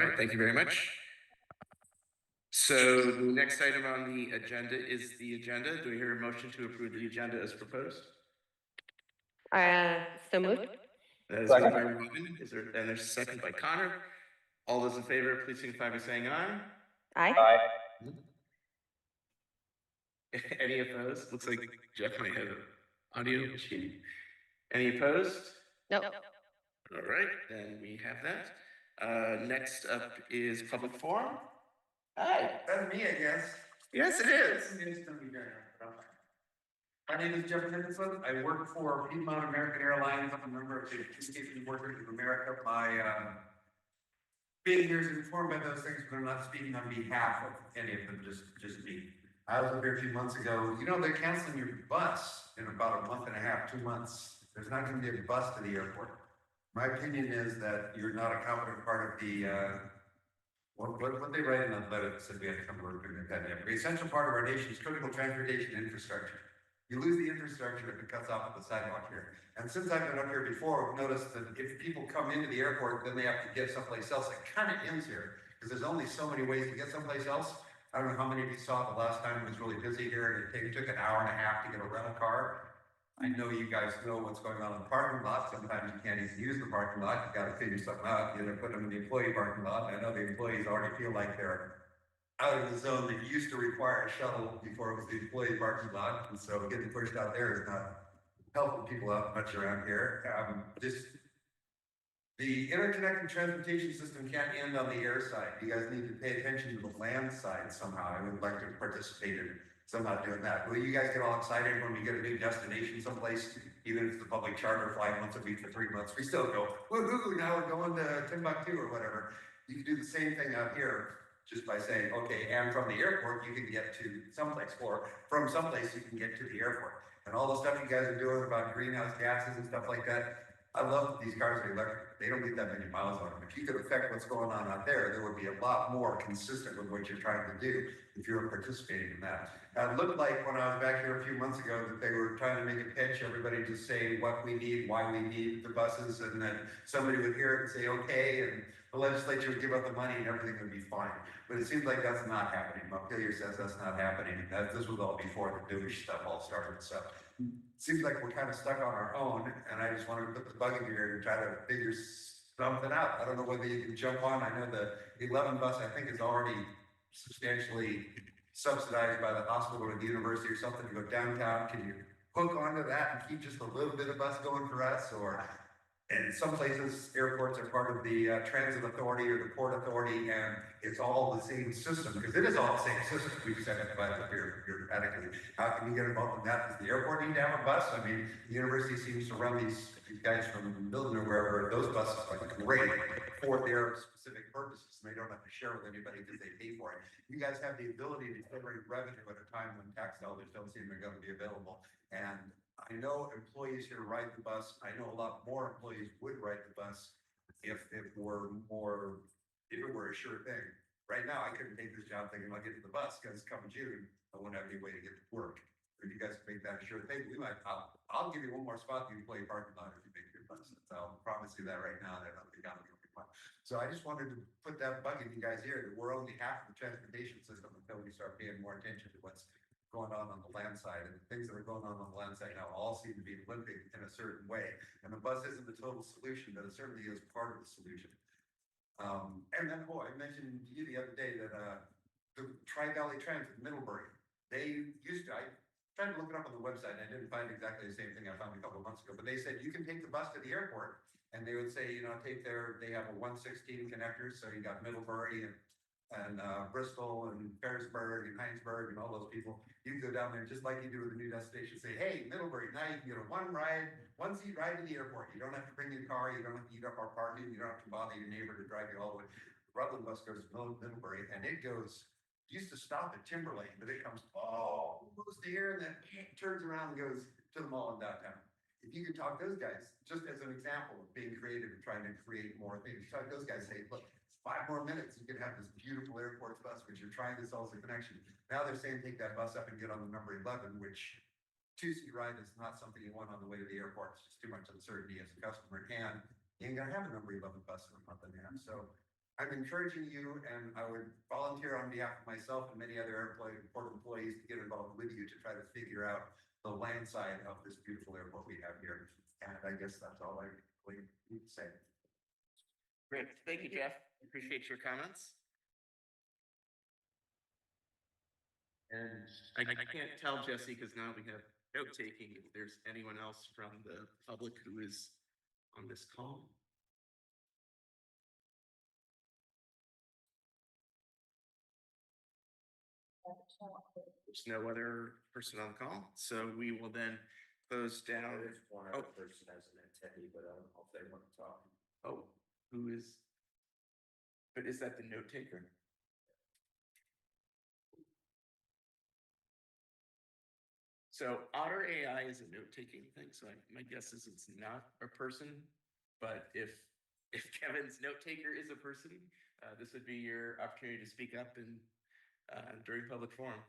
right, thank you very much. So the next item on the agenda is the agenda. Do we hear a motion to approve the agenda as proposed? So moved. That is moved by Robin. And there's a second by Connor. All those in favor, please signify by saying aye. Aye. Any opposed? Looks like Jeff might have an audio issue. Any opposed? Nope. All right, then we have that. Next up is public forum. Hi. That's me, I guess. Yes, it is. My name is Jeff Nicholson. I work for Piedmont American Airlines. I'm a member of the Communication Workers of America. My being here is informed by those things, but I'm not speaking on behalf of any of them, just me. I was up here a few months ago. You know, they're canceling your bus in about a month and a half, 2 months. There's not going to be a bus to the airport. My opinion is that you're not a competent part of the what they write in the letter that said we had to come to work during the pandemic. The essential part of our nation's critical transportation infrastructure. You lose the infrastructure if it cuts off at the sidewalk here. And since I've been up here before, I've noticed that if people come into the airport, then they have to get someplace else. It kind of ends here because there's only so many ways to get someplace else. I don't know how many of you saw it the last time it was really busy here and it took an hour and a half to get a rental car. I know you guys know what's going on in the parking lot. Sometimes you can't even use the parking lot. You got to figure something out. You know, put them in the employee parking lot. And I know the employees already feel like they're out of the zone that used to require a shuttle before it was the employee parking lot. And so getting pushed out there is not helping people out much around here. The interconnected transportation system can't end on the air side. You guys need to pay attention to the land side somehow. I would like to participate in somehow doing that. Will you guys get all excited when we get a new destination someplace, even if it's the public charter flying once a week for 3 months? We still go, woohoo, now we're going to Timbuktu or whatever. You can do the same thing out here just by saying, okay, and from the airport, you can get to someplace, or from someplace you can get to the airport. And all the stuff you guys are doing about greenhouse gases and stuff like that, I love that these cars are electric. They don't get that many miles on them. If you could affect what's going on out there, there would be a lot more consistent with what you're trying to do if you're participating in that. It looked like when I was back here a few months ago that they were trying to make a pitch, everybody to say what we need, why we need the buses, and then somebody would hear it and say, okay, and the legislature would give up the money and everything would be fine. But it seems like that's not happening. Montpelier says that's not happening. This was all before the Jewish stuff all started. So it seems like we're kind of stuck on our own, and I just wanted to put the bug in here and try to figure something out. I don't know whether you can jump on. I know the 11 bus, I think, is already substantially subsidized by the hospital or the university or something to go downtown. Can you hook onto that and keep just a little bit of bus going for us? Or in some places, airports are part of the transit authority or the port authority, and it's all the same system, because it is all the same system. We just have to divide it up bureaucratically. How can you get involved in that? Does the airport need to have a bus? I mean, the university seems to run these guys from Milton or wherever. Those buses are great for their specific purposes, and they don't have to share with anybody because they pay for it. You guys have the ability to generate revenue at a time when tax dollars don't seem to be going to be available. And I know employees here ride the bus. I know a lot more employees would ride the bus if it were a sure thing. Right now, I couldn't take this job thinking I'll get to the bus because come June, I won't have any way to get to work. If you guys make that a sure thing, I'll give you one more spot in the employee parking lot if you make your bus. So I'll promise you that right now. That I'll be down. So I just wanted to put that bug in you guys here that we're only half of the transportation system until we start paying more attention to what's going on the land side, and the things that are going on the land side now all seem to be limping in a certain way. And the bus isn't the total solution, but it certainly is part of the solution. And then, I mentioned to you the other day that the Tri-Valley Transit, Middlebury, I tried to look it up on the website and I didn't find exactly the same thing I found a couple of months ago, but they said you can take the bus to the airport, and they would say, they have a 116 connectors, so you got Middlebury and Bristol and Ferrisburg and Heinsberg and all those people. You can go down there just like you do with the new destination. Say, hey, Middlebury, now you can get a one seat ride to the airport. You don't have to bring your car. You don't have to eat up our parking. You don't have to bother your neighbor to drive you all the way. The Rutland bus goes to Middlebury, and it used to stop at Timberlane, but it comes almost to here and then turns around and goes to the mall in downtown. If you could talk those guys, just as an example of being creative and trying to create more things, talk those guys, say, look, 5 more minutes, you could have this beautiful airport bus, which you're trying to solve the connection. Now they're saying take that bus up and get on the number 11, which 2-seat ride is not something you want on the way to the airport. It's just too much uncertainty as a customer. And you ain't gonna have a number 11 bus in a month and a half. So I'm encouraging you, and I would volunteer on behalf of myself and many other port employees to get involved with you to try to figure out the land side of this beautiful airport we have here. And I guess that's all I really need to say. Great. Thank you, Jeff. Appreciate your comments. And I can't tell Jesse because now we have note taking if there's anyone else from the public who is on this call. There's no other person on the call, so we will then close down. There's one other person as an attendee, but I don't know if they want to talk. Oh, who is? But is that the note taker? So Otter AI is a note taking thing. So my guess is it's not a person, but if Kevin's note taker is a person, this would be your opportunity to speak up and during public forum.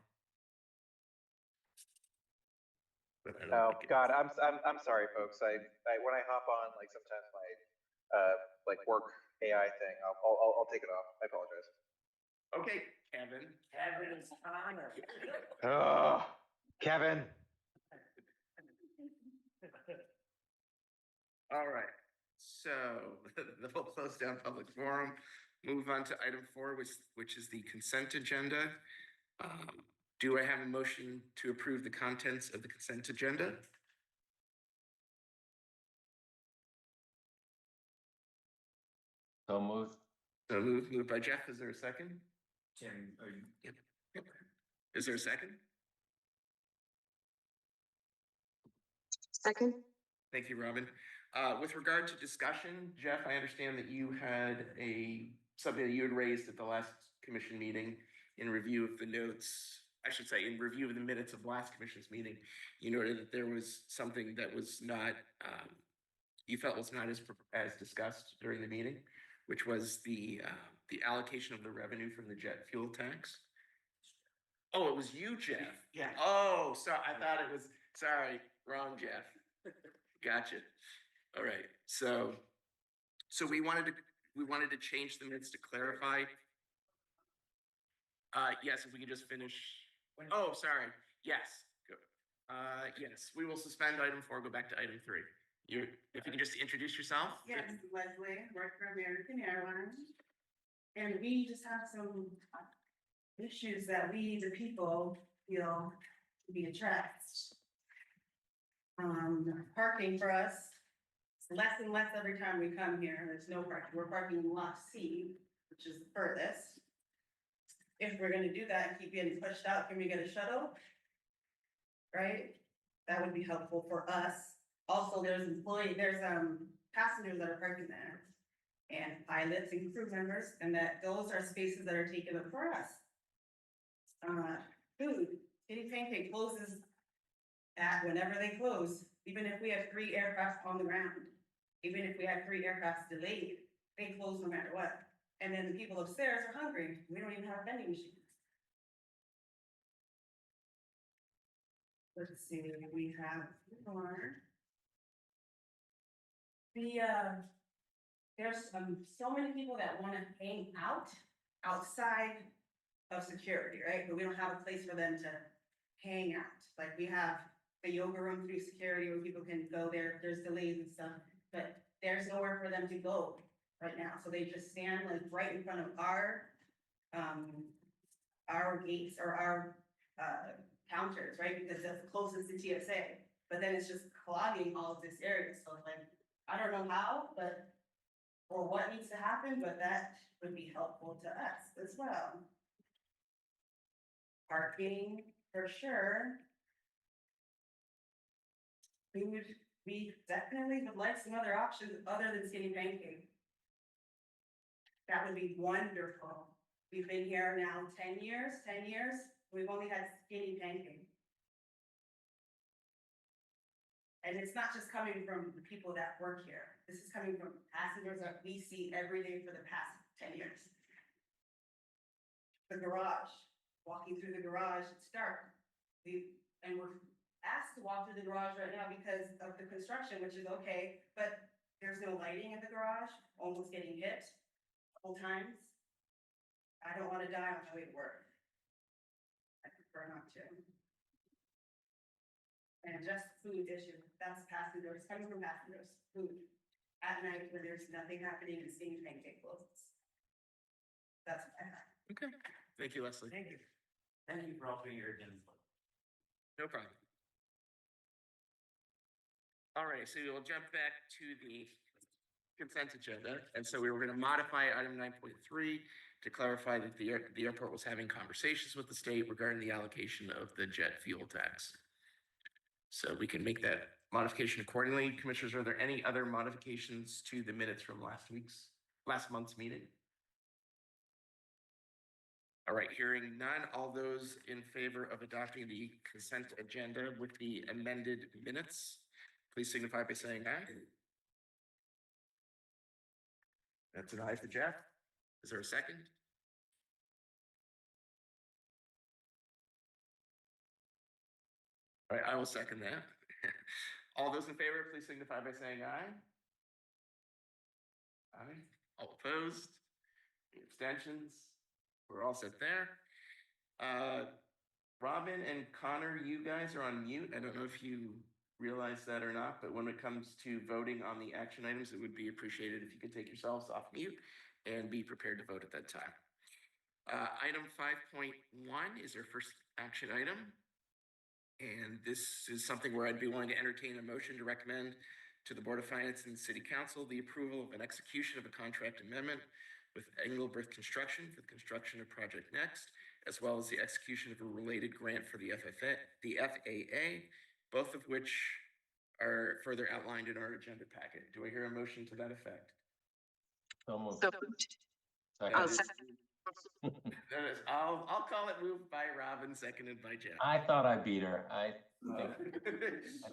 But I don't Oh think God, I'm sorry, folks. I when I hop on, like sometimes my like work AI thing, I'll take it off. I apologize. Okay, Kevin. Kevin is honored. Oh, Kevin. All right, so we'll close down public forum, move on to item 4, which is the consent agenda. Do I have a motion to approve the contents of the consent agenda? So moved. So moved by Jeff. Is there a second? Tim, are you? Yep. Is there a second? Second. Thank you, Robin. With regard to discussion, Jeff, I understand that you had something that you had raised at the last commission meeting in review of the notes. I should say, in review of the minutes of last commission's meeting, you noted that there was something that was not, you felt was not as discussed during the meeting, which was the allocation of the revenue from the jet fuel tax. Oh, it was you, Jeff. Yeah. Oh, sorry. I thought it was. Sorry, wrong, Jeff. Gotcha. All right. So we wanted to change the minutes to clarify. Yes, if we could just finish. Oh, sorry. Yes. Yes, we will suspend item 4, go back to item 3. If you can just introduce yourself. Yes, Leslie, work for American Airlines. And we just have some issues that we, the people, feel to be addressed. Parking for us, it's less and less every time we come here. There's no parking. We're parking in lot C, which is the furthest. If we're gonna do that and keep getting pushed out, can we get a shuttle? Right? That would be helpful for us. Also, there's passengers that are parking there, and pilots and crew members, and those are spaces that are taken up for us. Food, Kitty Pancake closes at whenever they close, even if we have 3 aircraft on the ground, even if we have 3 aircrafts delayed, they close no matter what. And then the people upstairs are hungry. We don't even have vending machines. Let's see, we have more. There's so many people that want to hang out outside of security, right? But we don't have a place for them to hang out. Like we have a yoga room through security where people can go there. There's delays and stuff, but there's nowhere for them to go right now. So they just stand like right in front of our gates or our counters, right? Because that's the closest to TSA. But then it's just clogging all of this area. So like, I don't know how, or what needs to happen, but that would be helpful to us as well. Parking for sure. We definitely would like some other options other than Skinny Pancake. That would be wonderful. We've been here now 10 years. We've only had Skinny Pancake. And it's not just coming from the people that work here. This is coming from passengers that we see every day for the past 10 years. The garage, walking through the garage, it's dark. And we're asked to walk through the garage right now because of the construction, which is okay, but there's no lighting in the garage, almost getting hit. couple times. I don't wanna die on my way to work. I prefer not to. And just food issue, that's passengers, coming from passengers, food at night when there's nothing happening and seeing pancake closes. That's what I have. Okay, thank you, Leslie. Thank you. Thank you for offering your input. No problem. All right, so we'll jump back to the consent agenda. And so we were going to modify item 9.3 to clarify that the airport was having conversations with the state regarding the allocation of the jet fuel tax. So we can make that modification accordingly. Commissioners, are there any other modifications to the minutes from last month's meeting? All right, hearing none, all those in favor of adopting the consent agenda with the amended minutes, please signify by saying aye. That's an aye for Jeff. Is there a second? All right, I will second that. All those in favor, please signify by saying aye. Aye. All opposed? Any abstentions? We're all set there. Robin and Connor, you guys are on mute. I don't know if you realize that or not, but when it comes to voting on the action items, it would be appreciated if you could take yourselves off mute and be prepared to vote at that time. Item 5.1 is our first action item. And this is something where I'd be willing to entertain a motion to recommend to the Board of Finance and City Council the approval of an execution of a contract amendment with Engelbert Construction for the construction of Project Next, as well as the execution of a related grant for the FAA, both of which are further outlined in our agenda packet. Do I hear a motion to that effect? So moved. That is- Second. I'll call it moved by Robin, seconded by Jeff. I thought I beat her. I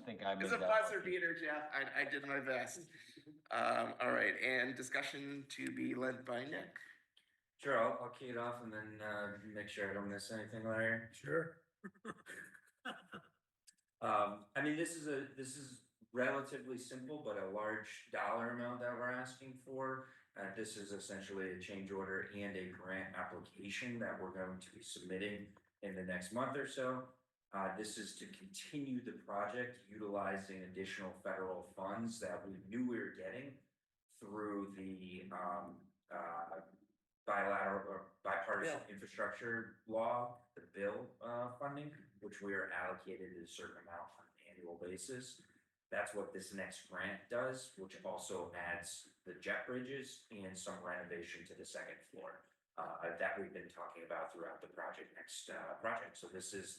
think I made It's a that buzzer motion. beater, Jeff. I did my best. All right, and discussion to be led by Nick. Sure, I'll key it off and then make sure I don't miss anything, Larry. Sure. I mean, this is relatively simple, but a large dollar amount that we're asking for. This is essentially a change order and a grant application that we're going to be submitting in the next month or so. This is to continue the project utilizing additional federal funds that we knew we were getting through the bilateral or bipartisan infrastructure law, the bill funding, which we are allocated a certain amount on an annual basis. That's what this next grant does, which also adds the jet bridges and some renovation to the second floor that we've been talking about throughout the project. So this is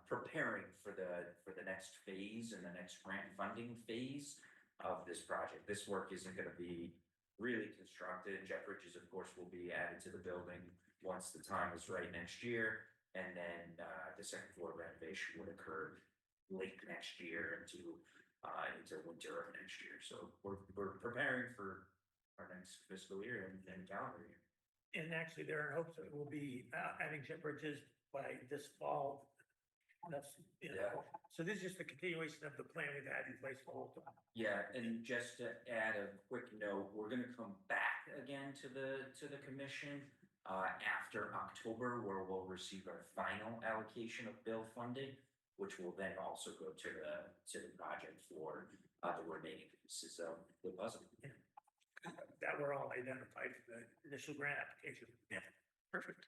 preparing for the next phase and the next grant funding phase of this project. This work isn't going to be really constructed. Jet bridges, of course, will be added to the building once the time is right next year, and then the second floor renovation would occur late next year into winter of next year. So we're preparing for our next fiscal year and calendar year. And actually, there are hopes that we'll be adding jet bridges by this fall. That's, So this is just a continuation of the plan we've had in place the whole time. Yeah, and just to add a quick note, we're gonna come back again to the commission after October, where we'll receive our final allocation of bill funding, which will then also go to the project for the remaining pieces of the puzzle. That were all identified for the initial grant application. Yeah. Perfect.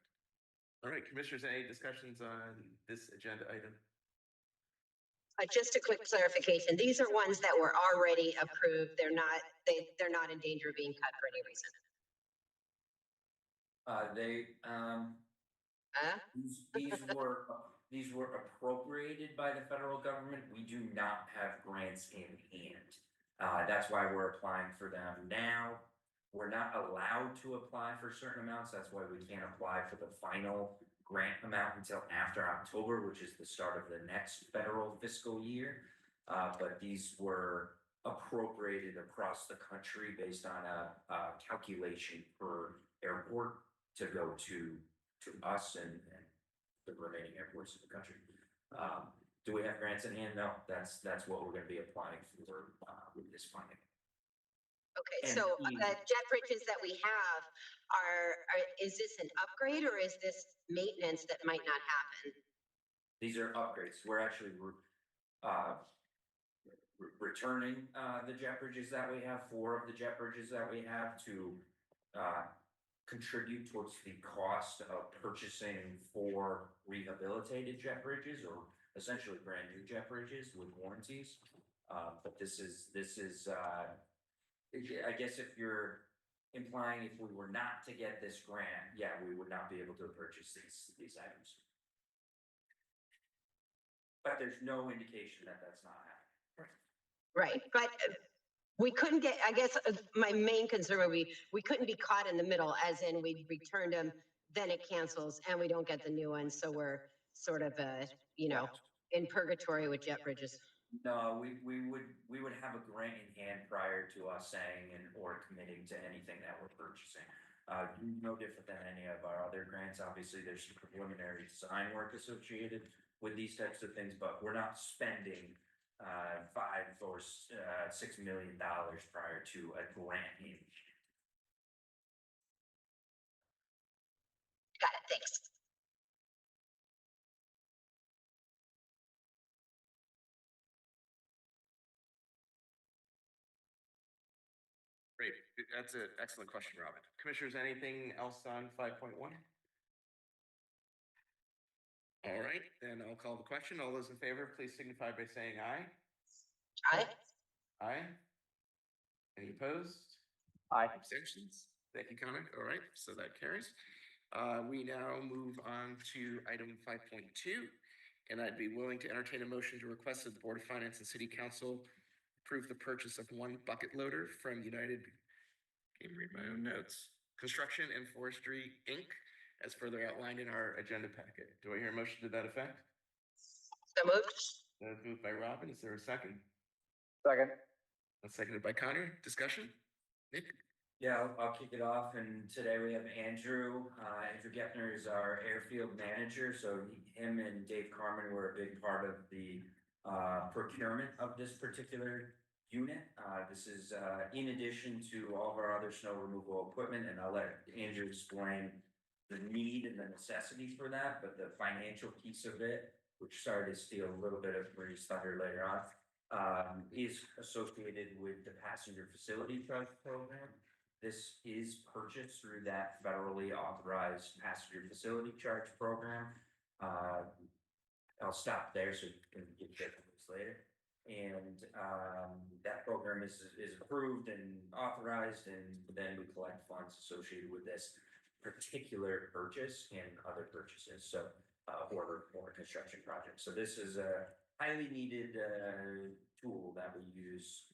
All right, commissioners, any discussions on this agenda item? Just a quick clarification. These are ones that were already approved. They're not in danger of being cut for any reason. These were appropriated by the federal government. We do not have grants in hand. That's why we're applying for them now. We're not allowed to apply for certain amounts. That's why we can't apply for the final grant amount until after October, which is the start of the next federal fiscal year. But these were appropriated across the country based on a calculation per airport to go to us and the remaining airports in the country. Do we have grants in hand? No, that's what we're going to be applying for with this funding. Okay, And so the- the jet bridges that we have is this an upgrade or is this maintenance that might not happen? These are upgrades. We're actually, uh, returning, the jet bridges that we have, 4 of the jet bridges that we have to, contribute towards the cost of purchasing 4 rehabilitated jet bridges, or essentially brand new jet bridges with warranties. But this is, I guess if you're implying if we were not to get this grant, yeah, we would not be able to purchase these items. But there's no indication that that's not happening. Right, but we couldn't get, I guess, my main concern would be, we couldn't be caught in the middle, as in we returned them, then it cancels and we don't get the new ones, so we're sort of, in purgatory with jet bridges. No, we would have a grant in hand prior to us saying or committing to anything that we're purchasing. No different than any of our other grants. Obviously, there's some preliminary design work associated with these types of things, but we're not spending $5 or $6 million prior to a grant in. Got it, thanks. Great. That's an excellent question, Robin. Commissioners, anything else on 5.1? All right, then I'll call the question. All those in favor, please signify by saying aye. Aye. Aye. Any opposed? Aye. Abstentions? Thank you, Connor. All right, so that carries. We now move on to item 5.2, and I'd be willing to entertain a motion to request that the Board of Finance and City Council approve the purchase of 1 bucket loader from United, can't read my own notes, Construction and Forestry, Inc., as further outlined in our agenda packet. Do I hear a motion to that effect? So moved. That's moved by Robin. Is there a second? Second. That's seconded by Connor. Discussion? Nick? Yeah, I'll kick it off, and today we have Andrew. Andrew Gepner is our airfield manager, so him and Dave Carmen were a big part of the procurement of this particular unit. This is in addition to all of our other snow removal equipment, and I'll let Andrew explain the need and the necessity for that, but the financial piece of it, which sorry to steal a little bit of Marie's thunder later on, is associated with the passenger facility charge program. This is purchased through that federally authorized passenger facility charge program. I'll stop there so you can get this later. And that program is approved and authorized, and then we collect funds associated with this particular purchase and other purchases, so or construction projects. So this is a highly needed tool that we use,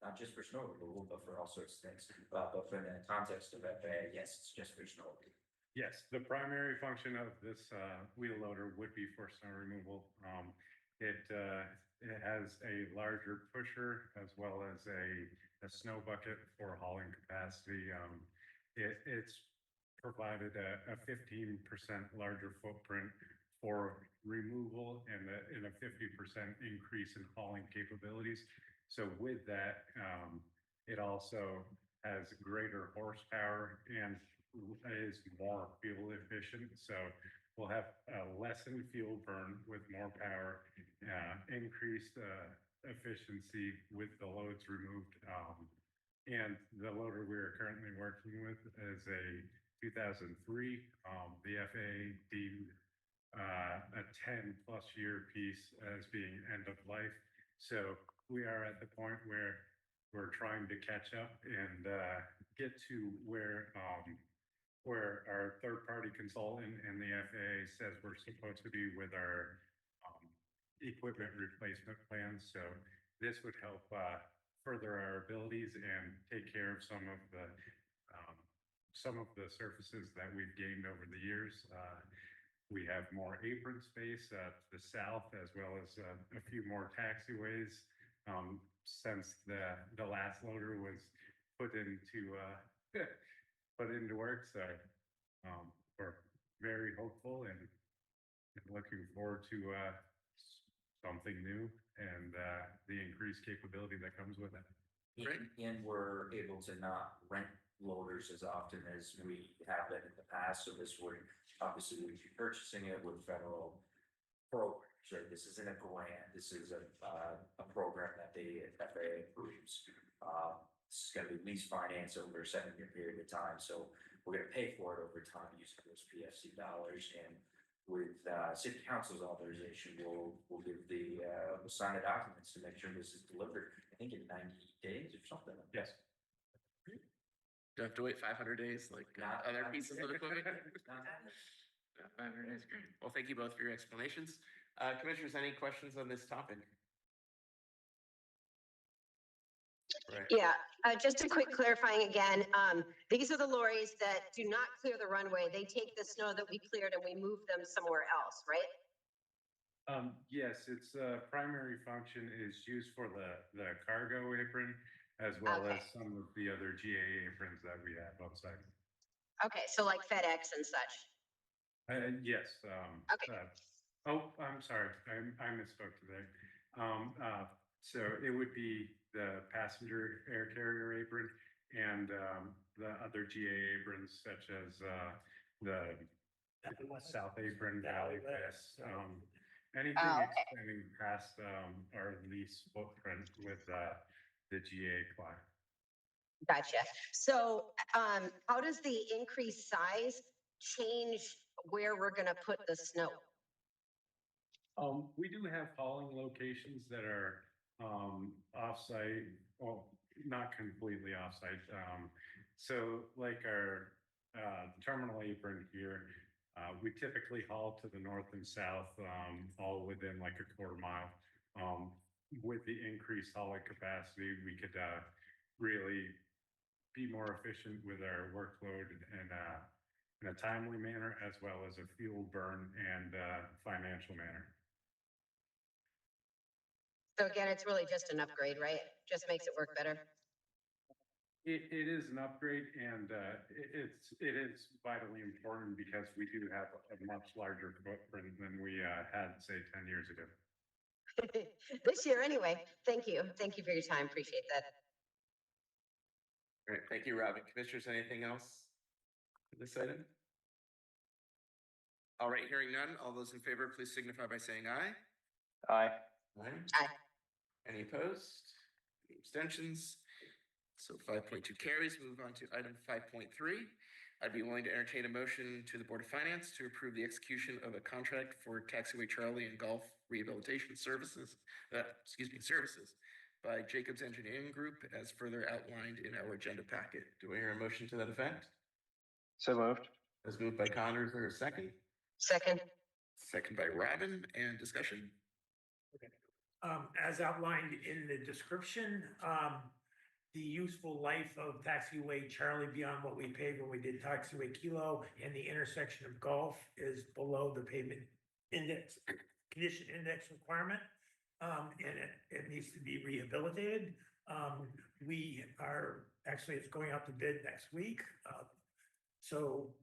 not just for snow removal, but for all sorts of things. But in the context of FAA, yes, it's just for snow removal. Yes, the primary function of this wheel loader would be for snow removal. It has a larger pusher as well as a snow bucket for hauling capacity. It's provided a 15% larger footprint for removal and a 50% increase in hauling capabilities. So with that, it also has greater horsepower and is more fuel efficient. So we'll have lessened fuel burn with more power, increased efficiency with the loads removed. And the loader we are currently working with is a 2003. The FAA deemed a 10+ year piece as being end of life. So we are at the point where we're trying to catch up and get to where our third-party consultant and the FAA says we're supposed to be with our equipment replacement plans. So this would help further our abilities and take care of some of the surfaces that we've gained over the years. We have more apron space to the south, as well as a few more taxiways since the last loader was put into work. So we're very hopeful and looking forward to something new and the increased capability that comes with it. Great. And we're able to not rent loaders as often as we have been in the past, so this would, obviously, we'd be purchasing it with federal programs, right? This isn't a grant, this is a program that the FAA approves. This is gonna be lease finance over a 7-year period of time, so we're gonna pay for it over time using those PFC dollars, and with city council's authorization, we'll give we'll sign the documents to make sure this is delivered, I think in 90 days or something. Yes. Don't have to wait 500 days like other pieces of equipment. Not- 500 days, great. Well, thank you both for your explanations. Commissioners, any questions on this topic? Right. Yeah, just a quick clarifying again, these are the lorries that do not clear the runway. They take the snow that we cleared and we move them somewhere else, right? Yes, its primary function is used for the cargo apron as well Okay. as some of the other GA aprons that we have outside. Okay, so like FedEx and such. Yes. Okay. Oh, I'm sorry, I misspoke today. So it would be the passenger air carrier apron and the other GA aprons such as the South Apron, Valley West, anything Oh, okay. extending past our lease footprint with the GA client. Gotcha. So, how does the increased size change where we're gonna put the snow? We do have hauling locations that are offsite, well, not completely offsite. So like our terminal apron here, we typically haul to the north and south, all within like a quarter-mile. With the increased hauling capacity, we could really be more efficient with our workload and in a timely manner, as well as a fuel burn and financial manner. So again, it's really just an upgrade, right? Just makes it work better. It is an upgrade, and it is vitally important because we do have a much larger footprint than we had, say, 10 years ago. This year anyway. Thank you. Thank you for your time. Appreciate that. Great, thank you, Robin. Commissioners, anything else for this item? All right, hearing none, all those in favor, please signify by saying aye. Aye. Aye. Any opposed? Any abstentions? So 5.2 carries. Move on to item 5.3. I'd be willing to entertain a motion to the Board of Finance to approve the execution of a contract for Taxiway Charlie and Golf Rehabilitation Services, services by Jacobs Engineering Group as further outlined in our agenda packet. Do I hear a motion to that effect? So moved. As moved by Connor, is there a second? Second. Second by Robin, and discussion? As outlined in the description, the useful life of Taxiway Charlie beyond what we paid when we did Taxiway Kilo and the intersection of Golf is below the pavement index, condition index requirement. And it needs to be rehabilitated. We are, actually, it's going out to bid next week. So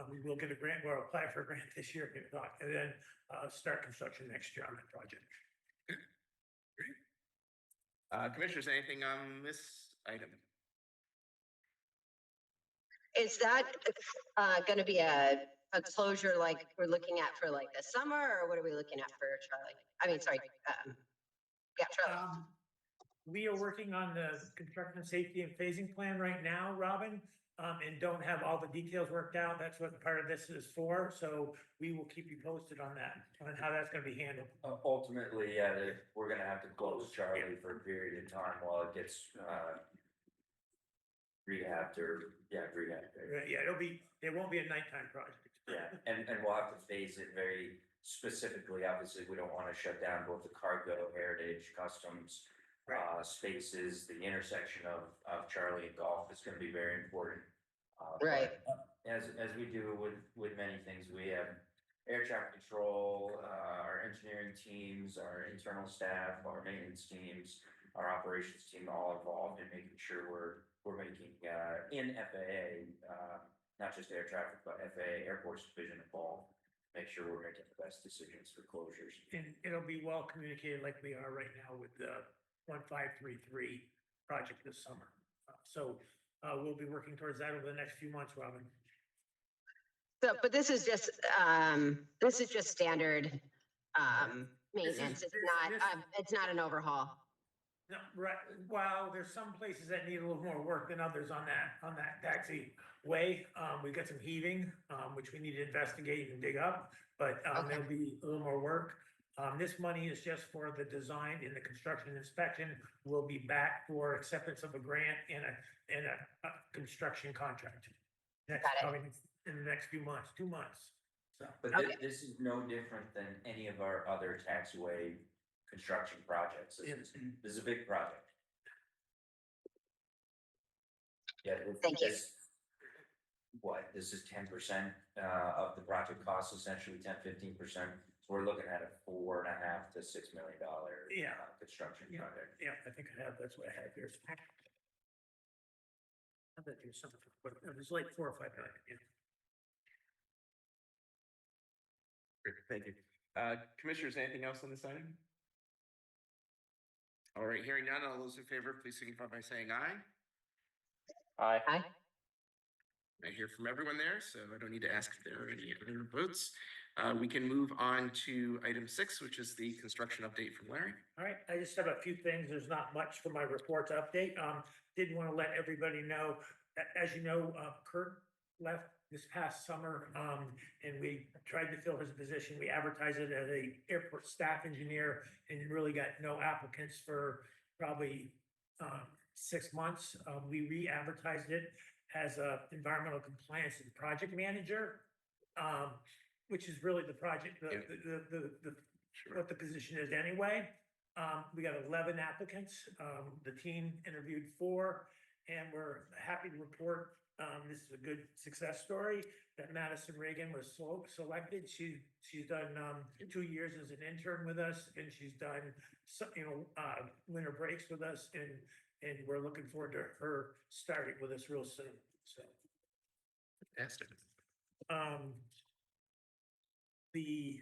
we will get a grant, we'll apply for a grant this year, and then start construction next year on that project. Commissioners, anything on this item? Is that gonna be a closure like we're looking at for like the summer, or what are we looking at for Charlie? I mean, sorry, yeah, Charlie. We are working on the construction safety and phasing plan right now, Robin, and don't have all the details worked out. That's what part of this is for. So we will keep you posted on that, on how that's gonna be handled. Ultimately, yeah, we're gonna have to close Charlie for a period of time while it gets rehabbed or, rehabbed. Yeah, it won't be a nighttime project. Yeah, and we'll have to phase it very specifically. Obviously, we don't want to shut down both the cargo, heritage, customs, spaces. The intersection of Charlie and Golf is going to be very important. Right. As we do with many things, we have air traffic control, our engineering teams, our internal staff, our maintenance teams, our operations team, all involved in making sure we're making in FAA, not just air traffic, but FAA Air Force Division involved. Make sure we're making the best decisions for closures. And it'll be well communicated like we are right now with the 1533 project this summer. So we'll be working towards that over the next few months, Robin. So, but this is just standard, maintenance. It's not an overhaul. No, right, well, there's some places that need a little more work than others on that taxiway. We got some heaving, which we need to investigate and dig up, but, there'll be a little more work. This money is just for the design and the construction inspection. We'll be back for acceptance of a grant and a construction contract. Next, Got it. probably in the next few months, 2 months, so. But this is no different than any of our other taxiway construction projects. This is a big project. Yeah. Thank you. This is 10% of the project cost, essentially 10-15%. So we're looking at a $4.5 to $6 million construction project. Yeah, I think I have, that's what I have here. I bet there's something, but it was like 4 or 5 million, yeah. Great, thank you. Commissioners, anything else on this item? All right, hearing none, all those in favor, please signify by saying aye. Aye. Aye. I hear from everyone there, so I don't need to ask if there are any other votes. We can move on to item 6, which is the construction update from Larry. All right, I just have a few things. There's not much for my report to update. Did want to let everybody know, as you know, Kurt left this past summer, and we tried to fill his position. We advertised it as a airport staff engineer and really got no applicants for probably 6 months. We re-advertised it as a environmental compliance and project manager, which is really the project, what the position is anyway. We got 11 applicants. The team interviewed 4, and we're happy to report this is a good success story that Madison Reagan was selected. She's done 2 years as an intern with us, and she's done winter breaks with us, and we're looking forward to her starting with us real soon. So, Fantastic. The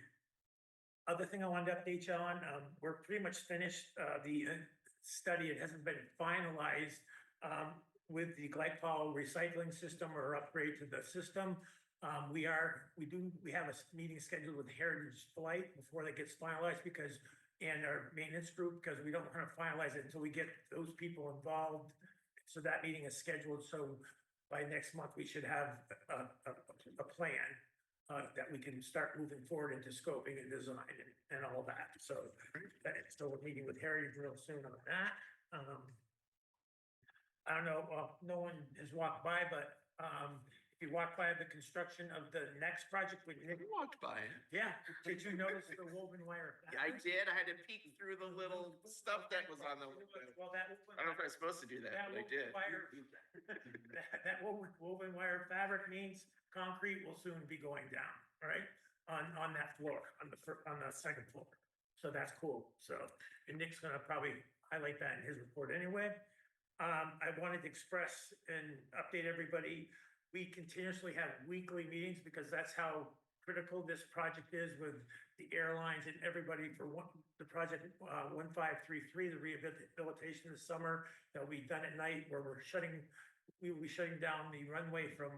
other thing I wanted to update you on, we're pretty much finished the study. It hasn't been finalized with the glycol recycling system or upgrade to the system. We have a meeting scheduled with Heritage Flight before that gets finalized and our maintenance group, because we don't want to finalize it until we get those people involved. So that meeting is scheduled. So by next month, we should have a plan that we can start moving forward into scoping and design and all that. So we're meeting with Heritage real soon on that. I don't know, no one has walked by, but if you walk by the construction of the next project, You walked by it. yeah, did you notice the woven wire? Yeah, I did. I had to peek through the little stuff that was on the. Well, that. I don't know if I was supposed to do that, but I did. That woven wire fabric means concrete will soon be going down, right? On that floor, on the second floor. So that's cool. So, and Nick's gonna probably highlight that in his report anyway. I wanted to express and update everybody. We continuously have weekly meetings because that's how critical this project is with the airlines and everybody for the project 1533, the rehabilitation this summer. That'll be done at night where we will be shutting down the runway from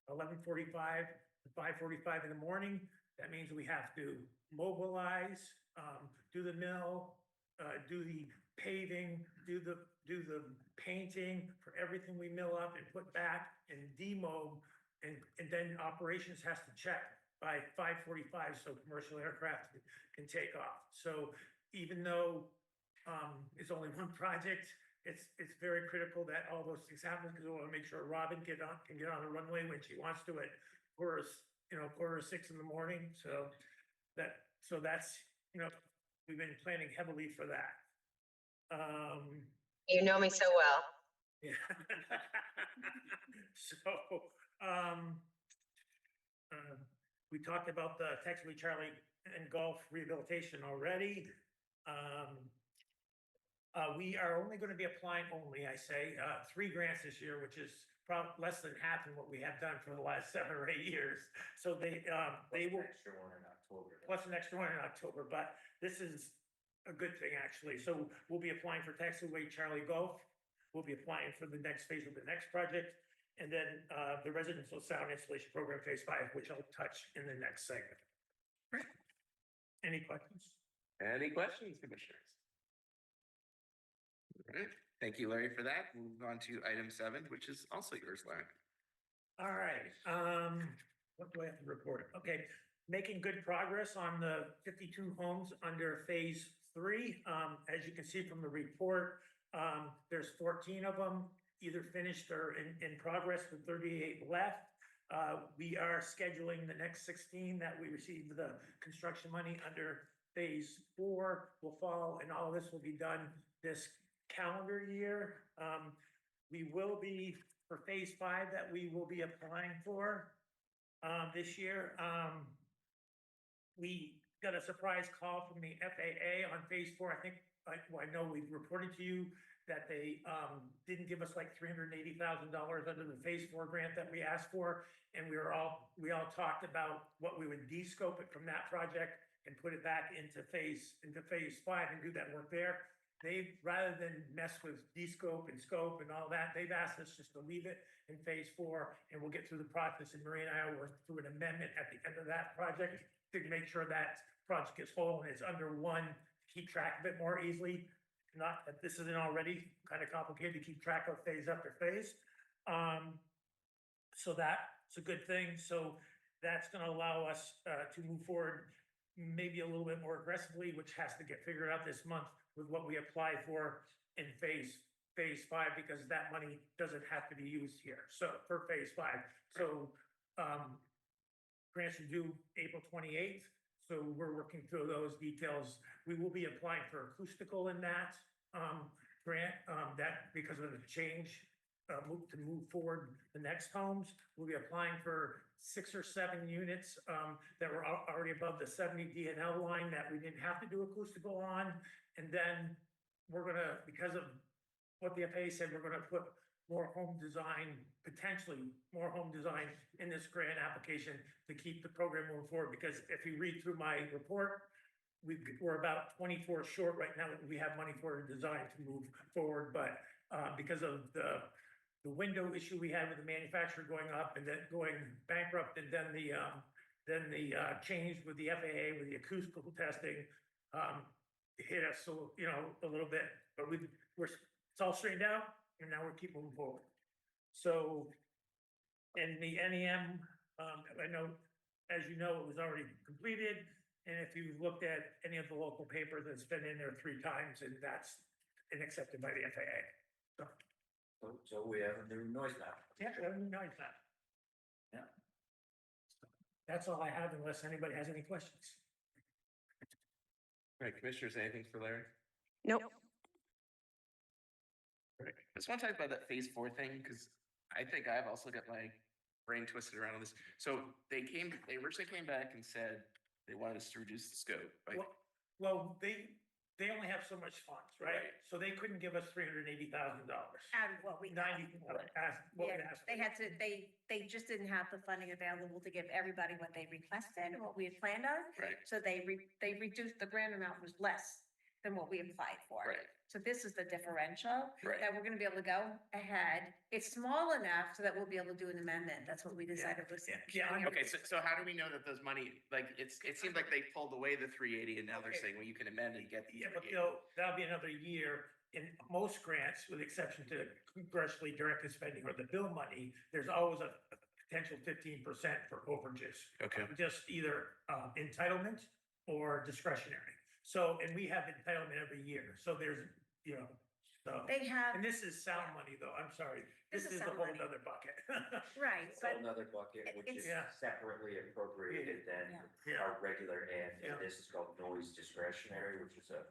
11:45 to 5:45 in the morning. That means we have to mobilize, do the mill, do the paving, do the painting for everything we mill up and put back and demob, and then operations has to check by 5:45 so commercial aircraft can take off. So even though it's only one project, it's very critical that all those things happen, because we want to make sure Robin can get on the runway when she wants to at quarter to 6 in the morning. So that's we've been planning heavily for that. You know me so well. Yeah. So, we talked about the Taxiway Charlie and Golf rehabilitation already. We are only going to be applying 3 grants this year, which is probably less than half of what we have done for the last 7 or 8 years. So they will Extra one in October. plus an extra one in October, but this is a good thing actually. So we'll be applying for Taxiway Charlie Golf we'll be applying for the next phase of the next project. And then, the residential sound installation program phase 5, which I'll touch in the next segment. Any questions? Any questions, commissioners? All right, thank you, Larry, for that. We'll move on to item 7, which is also yours, Larry. All right, what do I have to report? Okay, making good progress on the 52 homes under phase 3. As you can see from the report, there's 14 of them either finished or in progress with 38 left. We are scheduling the next 16 that we received the construction money under phase 4 will fall, and all of this will be done this calendar year. We will be, for phase 5 that we will be applying for this year, we got a surprise call from the FAA on phase 4. I think, I know we've reported to you that they didn't give us like $380,000 under the phase 4 grant that we asked for. And we all talked about what we would de-scope it from that project and put it back into phase 5 and do that work there. They, rather than mess with de-scope and scope and all that, they've asked us just to leave it in phase 4, and we'll get through the process. And Marie and I will work through an amendment at the end of that project to make sure that project is whole and it's under one, keep track of it more easily. Not that this isn't already kind of complicated to keep track of phase after phase. So that's a good thing. So that's going to allow us to move forward maybe a little bit more aggressively, which has to get figured out this month with what we apply for in phase 5, because that money doesn't have to be used here. So for phase 5, so grants are due April 28th. So we're working through those details. We will be applying for acoustical in that grant, that because of the change to move forward the next homes. We'll be applying for 6 or 7 units that were already above the 70 DNL line that we didn't have to do acoustical on. And then we're gonna, because of what the FAA said, we're gonna put more home design, potentially more home design in this grant application to keep the program moving forward. Because if you read through my report, we're about 24 short right now that we have money for a design to move forward. But because of the window issue we had with the manufacturer going up and then going bankrupt, and then the change with the FAA with the acoustical testing hit us, so a little bit. But it's all straightened out, and now we're keep moving forward. So, and the NEM, I know, as you know, it was already completed. And if you looked at any of the local papers, it's been in there 3 times, and that's been accepted by the FAA. So we have a new noise map. Yeah, we have a new noise map. Yeah. That's all I have, unless anybody has any questions. All right, commissioners, anything for Larry? Nope. Right. I just want to talk about that phase 4 thing, because I think I've also got my brain twisted around on this. So they originally came back and said they wanted us to reduce the scope. Right? Well, they only have so much funds, right? So they couldn't give us $380,000. Out of what we. 90, what we Yeah, asked. they had to, they just didn't have the funding available to give everybody what they requested and what we had planned on. Right. So they reduced, the grant amount was less than what we applied for. Right. So this is the differential Right. that we're gonna be able to go ahead. It's small enough so that we'll be able to do an amendment. That's what we decided was. Yeah, Okay, so how do we know that those money, like, it seemed like they pulled away the 380 and now they're saying, well, you can amend and get the. Yeah, but that'll be another year. In most grants, with exception to congressionally directed spending or the bill money, there's always a potential 15% for overages. Okay. Just either entitlement or discretionary. So, and we have entitlement every year. So there's, so. They have, And this is sound money, though. I'm sorry. This is a sound whole money. nother bucket. right, It's but another bucket, which is Yeah. separately appropriated than Yeah. our regular ad. Yeah. This is called noise discretionary, which is a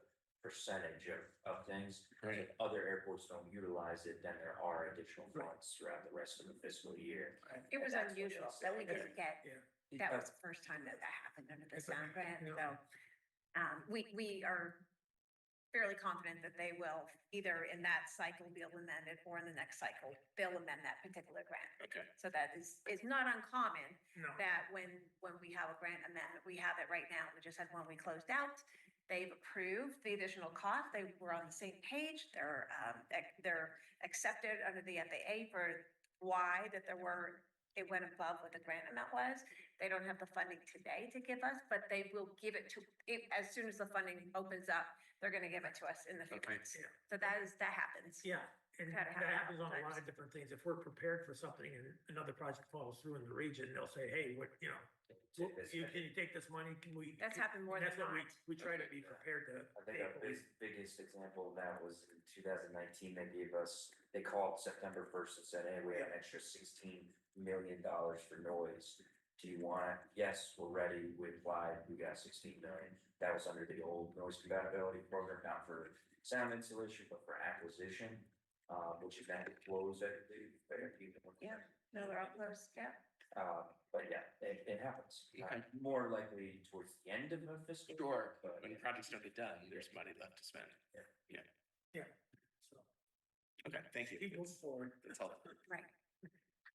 percentage of things. Right. If other airports don't utilize it, then there are additional funds throughout the rest of the fiscal year. it was That's what unusual it that we said. didn't get. Yeah. That was the first time that happened under the sound grant, Yeah. so. We are fairly confident that they will either in that cycle be able to amend it, or in the next cycle, they'll amend that particular grant. Okay. So that is not uncommon No. that when we have a grant amendment, we have it right now, we just had one we closed out. They've approved the additional cost. They were on the same page. They're accepted under the FAA for why that it went above what the grant amount was. They don't have the funding today to give us, but they will give it to, as soon as the funding opens up, they're gonna give it to us in the Okay. future. So that happens. Yeah, and Gotta that have it happens on a lot sometimes. of different things. If we're prepared for something and another project falls through in the region, they'll say, hey, what, you know, well, can you take this money? Can we? That's happened more than That's what not. we try to be prepared to. I think pay our for. biggest example of that was in 2019, they called September 1st and said, hey, we have an extra $16 million for noise. Do you want it? Yes, we're ready. We applied. We got 16 million. That was under the old noise compatibility program, not for sound insulation, but for acquisition, which is then closed at the. Yeah. No, they're all close, yeah. But yeah, it happens. Okay. More likely towards the end of a fiscal. Sure, But when projects don't get done, there's money left to spend. Yeah. So Okay, thank you. keep moving forward. That's all. Right.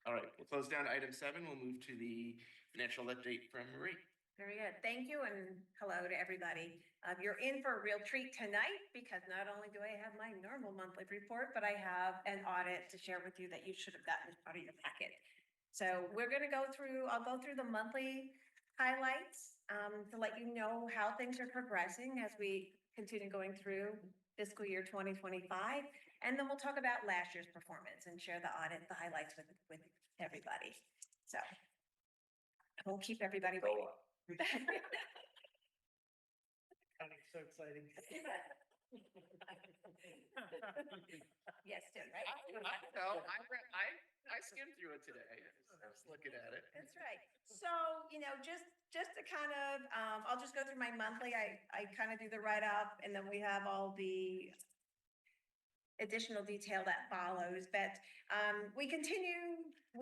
All right, we'll close down item 7. We'll move to the financial update from Marie. Very good. Thank you and hello to everybody. You're in for a real treat tonight because not only do I have my normal monthly report, but I have an audit to share with you that you should have gotten as part of your packet. So I'll go through the monthly highlights to let you know how things are progressing as we continue going through fiscal year 2025. And then we'll talk about last year's performance and share the highlights with everybody. So I won't keep everybody waiting. So exciting. Yes, Tim, right? No, I skimmed through it today. I was looking at it. That's right. So, just to kind of, I'll just go through my monthly, I kind of do the write-up and then we have all the additional detail that follows, but we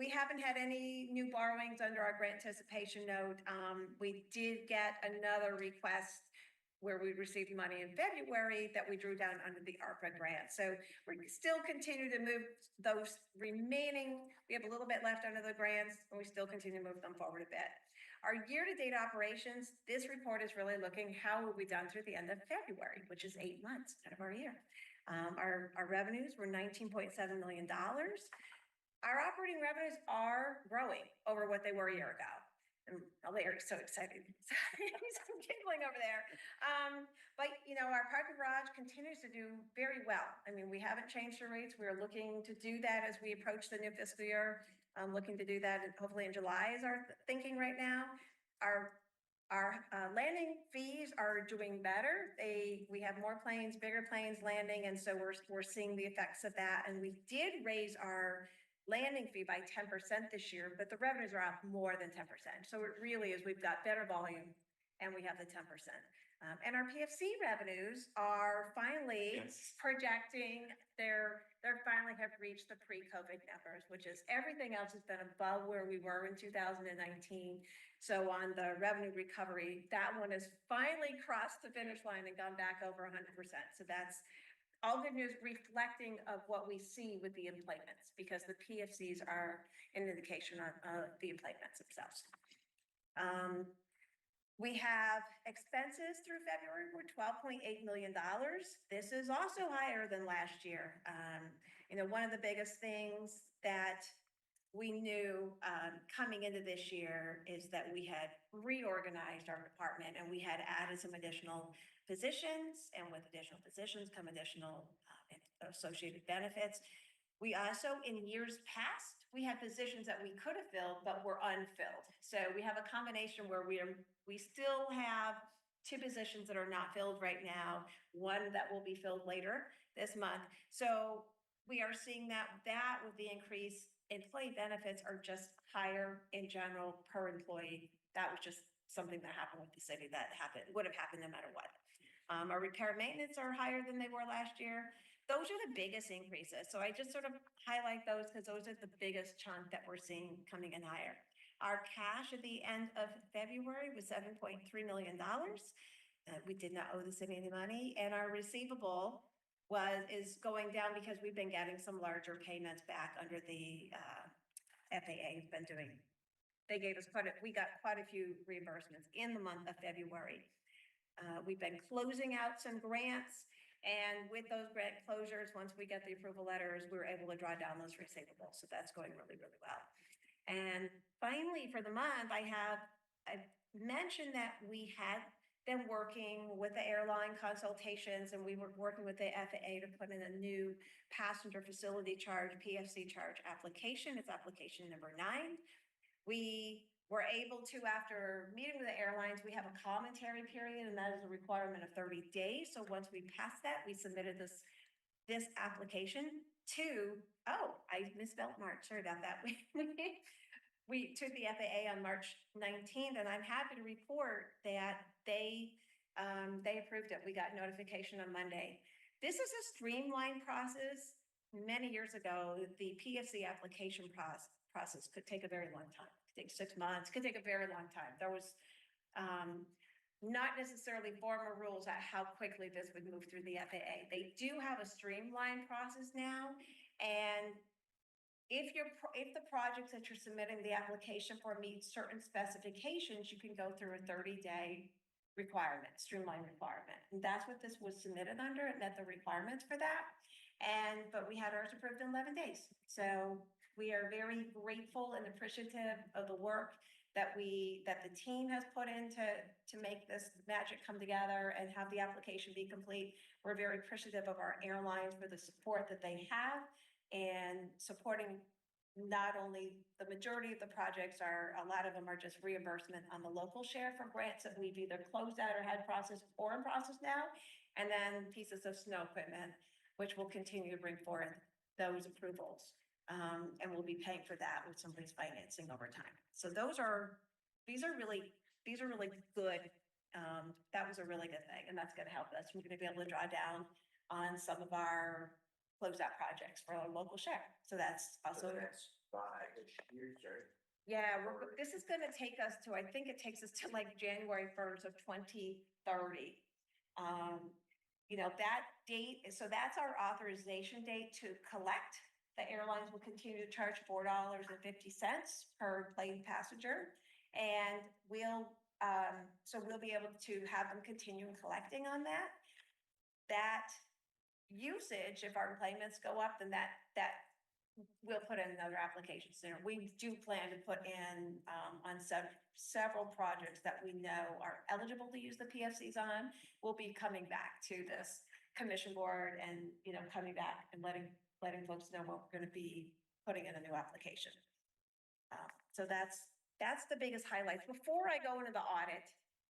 haven't had any new borrowings under our grant anticipation note. We did get another request where we received money in February that we drew down under the ARPA grant. So we still continue to move those remaining, we have a little bit left under the grants, and we still continue to move them forward a bit. Our year-to-date operations, this report is really looking how were we done through the end of February, which is 8 months out of our year. Our revenues were $19.7 million. Our operating revenues are growing over what they were a year ago. And Larry's so excited. He's giggling over there. But our parking garage continues to do very well. I mean, we haven't changed the rates. We're looking to do that as we approach the new fiscal year. I'm looking to do that hopefully in July is our thinking right now. Our landing fees are doing better. We have more planes, bigger planes landing, and so we're seeing the effects of that. And we did raise our landing fee by 10% this year, but the revenues are up more than 10%. So it really is, we've got better volume and we have the 10%. And our PFC revenues are finally projecting they finally have reached the pre-COVID numbers, which is everything else has been above where we were in 2019. So on the revenue recovery, that one has finally crossed the finish line and gone back over 100%. So that's all good news, reflecting of what we see with the emplacements, because the PFCs are an indication of the emplacements themselves. We have expenses through February were $12.8 million. This is also higher than last year. One of the biggest things that we knew coming into this year is that we had reorganized our department and we had added some additional positions, and with additional positions come additional associated benefits. We also, in years past, we had positions that we could have filled but were unfilled. So we have a combination where we still have 2 positions that are not filled right now, one that will be filled later this month. So we are seeing that with the increase, employee benefits are just higher in general per employee. That was just something that happened with the city that would have happened no matter what. Our repair and maintenance are higher than they were last year. Those are the biggest increases. So I just sort of highlight those because those are the biggest chunk that we're seeing coming in higher. Our cash at the end of February was $7.3 million. We did not owe the city any money, and our receivable is going down because we've been getting some larger payments back under the FAA has been doing. They gave us we got quite a few reimbursements in the month of February. We've been closing out some grants. And with those grant closures, once we get the approval letters, we were able to draw down those receivables. So that's going really, really well. And finally, for the month, I mentioned that we had been working with the airline consultations, and we were working with the FAA to put in a new passenger facility charge, PFC charge application. It's application number 9. We were able to, after meeting with the airlines, we have a commentary period, and that is a requirement of 30 days. So once we passed that, we submitted this application to, I misspelled March, sorry about that. We took the FAA on March 19th, and I'm happy to report that they approved it. We got notification on Monday. This is a streamlined process. Many years ago, the PFC application process could take a very long time. It could take 6 months, could take a very long time. There was not necessarily formal rules at how quickly this would move through the FAA. They do have a streamlined process now, and if the projects that you're submitting the application for meet certain specifications, you can go through a 30-day requirement, streamlined requirement. And that's what this was submitted under. It met the requirements for that. But we had ours approved in 11 days. So we are very grateful and appreciative of the work that the team has put in to make this magic come together and have the application be complete. We're very appreciative of our airlines for the support that they have, and supporting not only the majority of the projects a lot of them are just reimbursement on the local share for grants that we've either closed out or had processed or in process now, and then pieces of snow equipment, which will continue to bring forth those approvals. And we'll be paying for that with some lease financing over time. So these are really good. That was a really good thing, and that's going to help us. We're going to be able to draw down on some of our closeout projects for our local share. So that's also. So that's 5 years, right? Yeah, this is going to take us to, I think it takes us to like January 1st of 2030. That date, so that's our authorization date to collect. The airlines will continue to charge $4.50 per plane passenger. And we'll be able to have them continue collecting on that. That usage, if our payments go up, then that we'll put in another application sooner. We do plan to put in on several projects that we know are eligible to use the PFCs on. We'll be coming back to this commission board and coming back and letting folks know what we're going to be putting in a new application. So that's the biggest highlights. Before I go into the audit,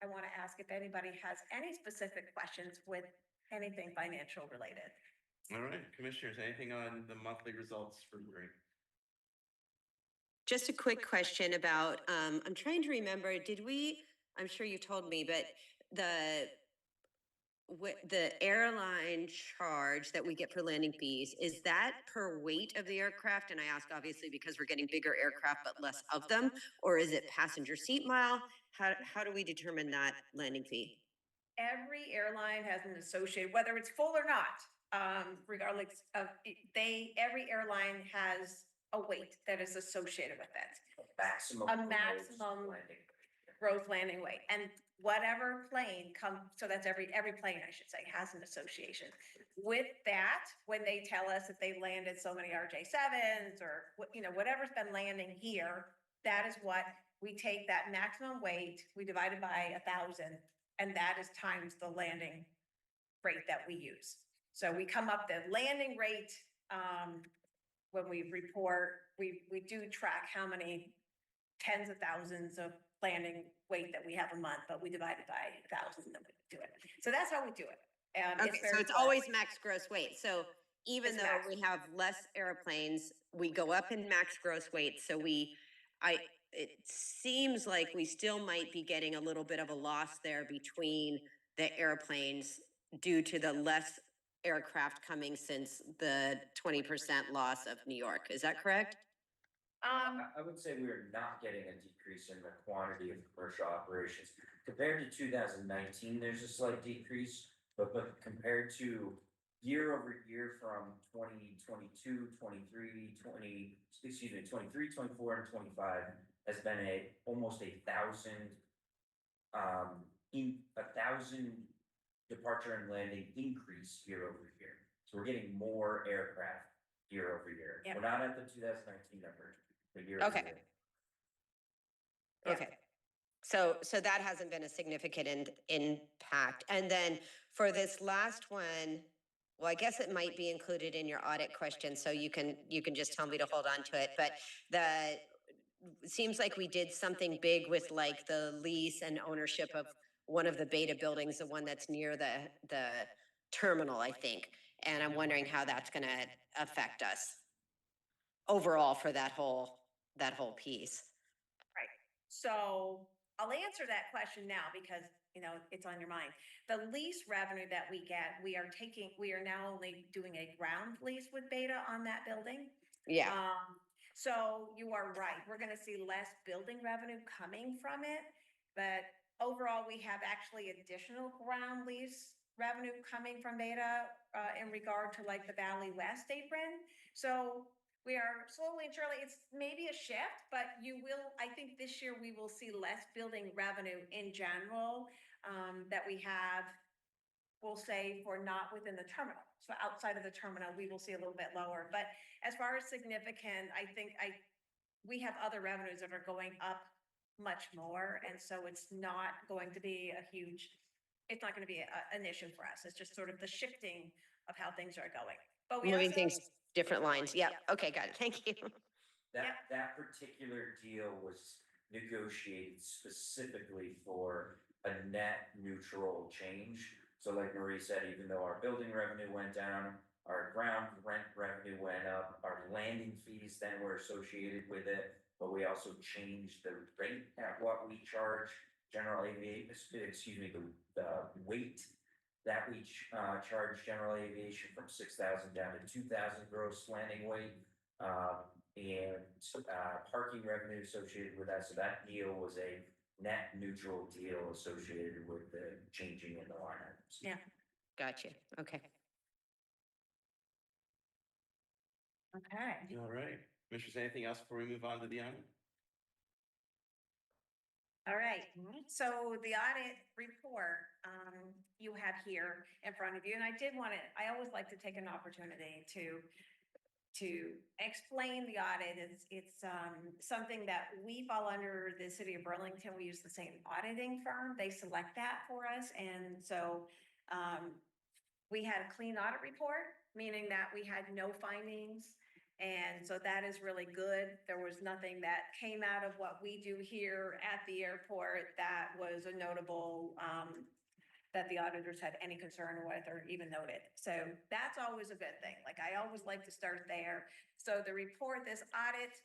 I want to ask if anybody has any specific questions with anything financial related. All right, commissioners, anything on the monthly results for Green? Just a quick question about, I'm trying to remember, I'm sure you told me, but the airline charge that we get for landing fees, is that per weight of the aircraft? And I ask obviously because we're getting bigger aircraft, but less of them, or is it passenger seat mile? How do we determine that landing fee? Every airline has an associated, whether it's full or not, regardless of, every airline has a weight that is associated with it. A maximum gross landing weight. And whatever plane so that's every plane, I should say, has an association. With that, when they tell us if they landed so many RJ7s or whatever's been landing here, that is what we take, that maximum weight, we divide it by 1,000, and that is times the landing rate that we use. So we come up the landing rate, when we report, we do track how many tens of thousands of landing weight that we have a month, but we divide it by 1,000 and then we do it. So that's how we do it. Okay, so it's always max gross weight. So even though we have less airplanes, we go up in max gross weight. So it seems like we still might be getting a little bit of a loss there between the airplanes due to the less aircraft coming since the 20% loss of New York. Is that correct? I would say we are not getting a decrease in the quantity of commercial operations. Compared to 2019, there's a slight decrease, but compared to year over year from 2022, 23, 24, and 25 has been almost 1,000 1,000 departure and landing increase year over year. So we're getting more aircraft year over year. Yeah. We're not at the 2019 number, but year Okay. over year. Yeah. Okay. So that hasn't been a significant impact. And then for this last one, well, I guess it might be included in your audit question, so you can just tell me to hold on to it. But it seems like we did something big with like the lease and ownership of one of the Beta buildings, the one that's near the terminal, I think. And I'm wondering how that's gonna affect us overall for that whole piece. So I'll answer that question now because, you know, it's on your mind. The lease revenue that we get, we are now only doing a ground lease with Beta on that building. Yeah, So you are right. We're gonna see less building revenue coming from it. But overall, we have actually additional ground lease revenue coming from Beta in regard to like the Valley West apron. So we are slowly and surely, it's maybe a shift, but I think this year we will see less building revenue in general that we have, we'll say, for not within the terminal. So outside of the terminal, we will see a little bit lower. But as far as significant, I think we have other revenues that are going up much more. And so it's not going to be it's not going to be an issue for us. It's just sort of the shifting of how things are going. But we moving also, things different lines. Yeah. Okay, got it. Thank you. That particular deal was negotiated specifically for a net neutral change. So like Marie said, even though our building revenue went down, our ground rent revenue went up, our landing fees then were associated with it, but we also changed the rate at what we charge general aviation, the weight that we charge general aviation from 6,000 down to 2,000 gross landing weight, and parking revenue associated with that. So that deal was a net neutral deal associated with the changing in the line items. Yeah. Gotcha. Okay. Okay. All right. Commissioners, anything else before we move on to the item? All right, so the audit report you have here in front of you, and I always like to take an opportunity to explain the audit. It's something that we fall under the city of Burlington. We use the same auditing firm. They select that for us, and so we had a clean audit report, meaning that we had no findings. And so that is really good. There was nothing that came out of what we do here at the airport that was a notable, that the auditors had any concern with or even noted. So that's always a good thing. Like I always like to start there. So the report, this audit,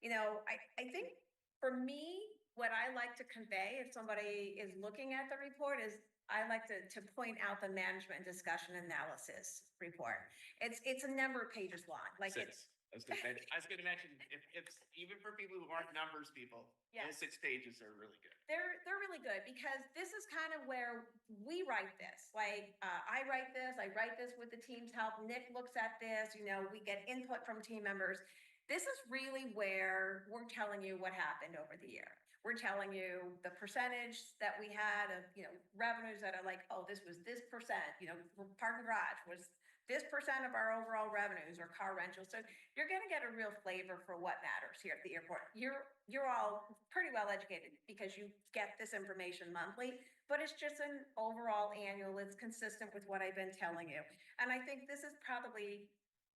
you know, I think for me, what I like to convey if somebody is looking at the report is I like to point out the management discussion analysis report. It's a number of pages long, like Six. I was gonna mention, if even for people who aren't numbers people, those 6 pages are really good. They're really good because this is kind of where we write this. Like I write this with the team's help. Nick looks at this, you know, we get input from team members. This is really where we're telling you what happened over the year. We're telling you the percentage that we had of, you know, revenues that are like, oh, this was this percent, you know, park and garage was this percent of our overall revenues or car rentals. So you're going to get a real flavor for what matters here at the airport. You're all pretty well educated because you get this information monthly, but it's just an overall annual. It's consistent with what I've been telling you. And I think this is probably,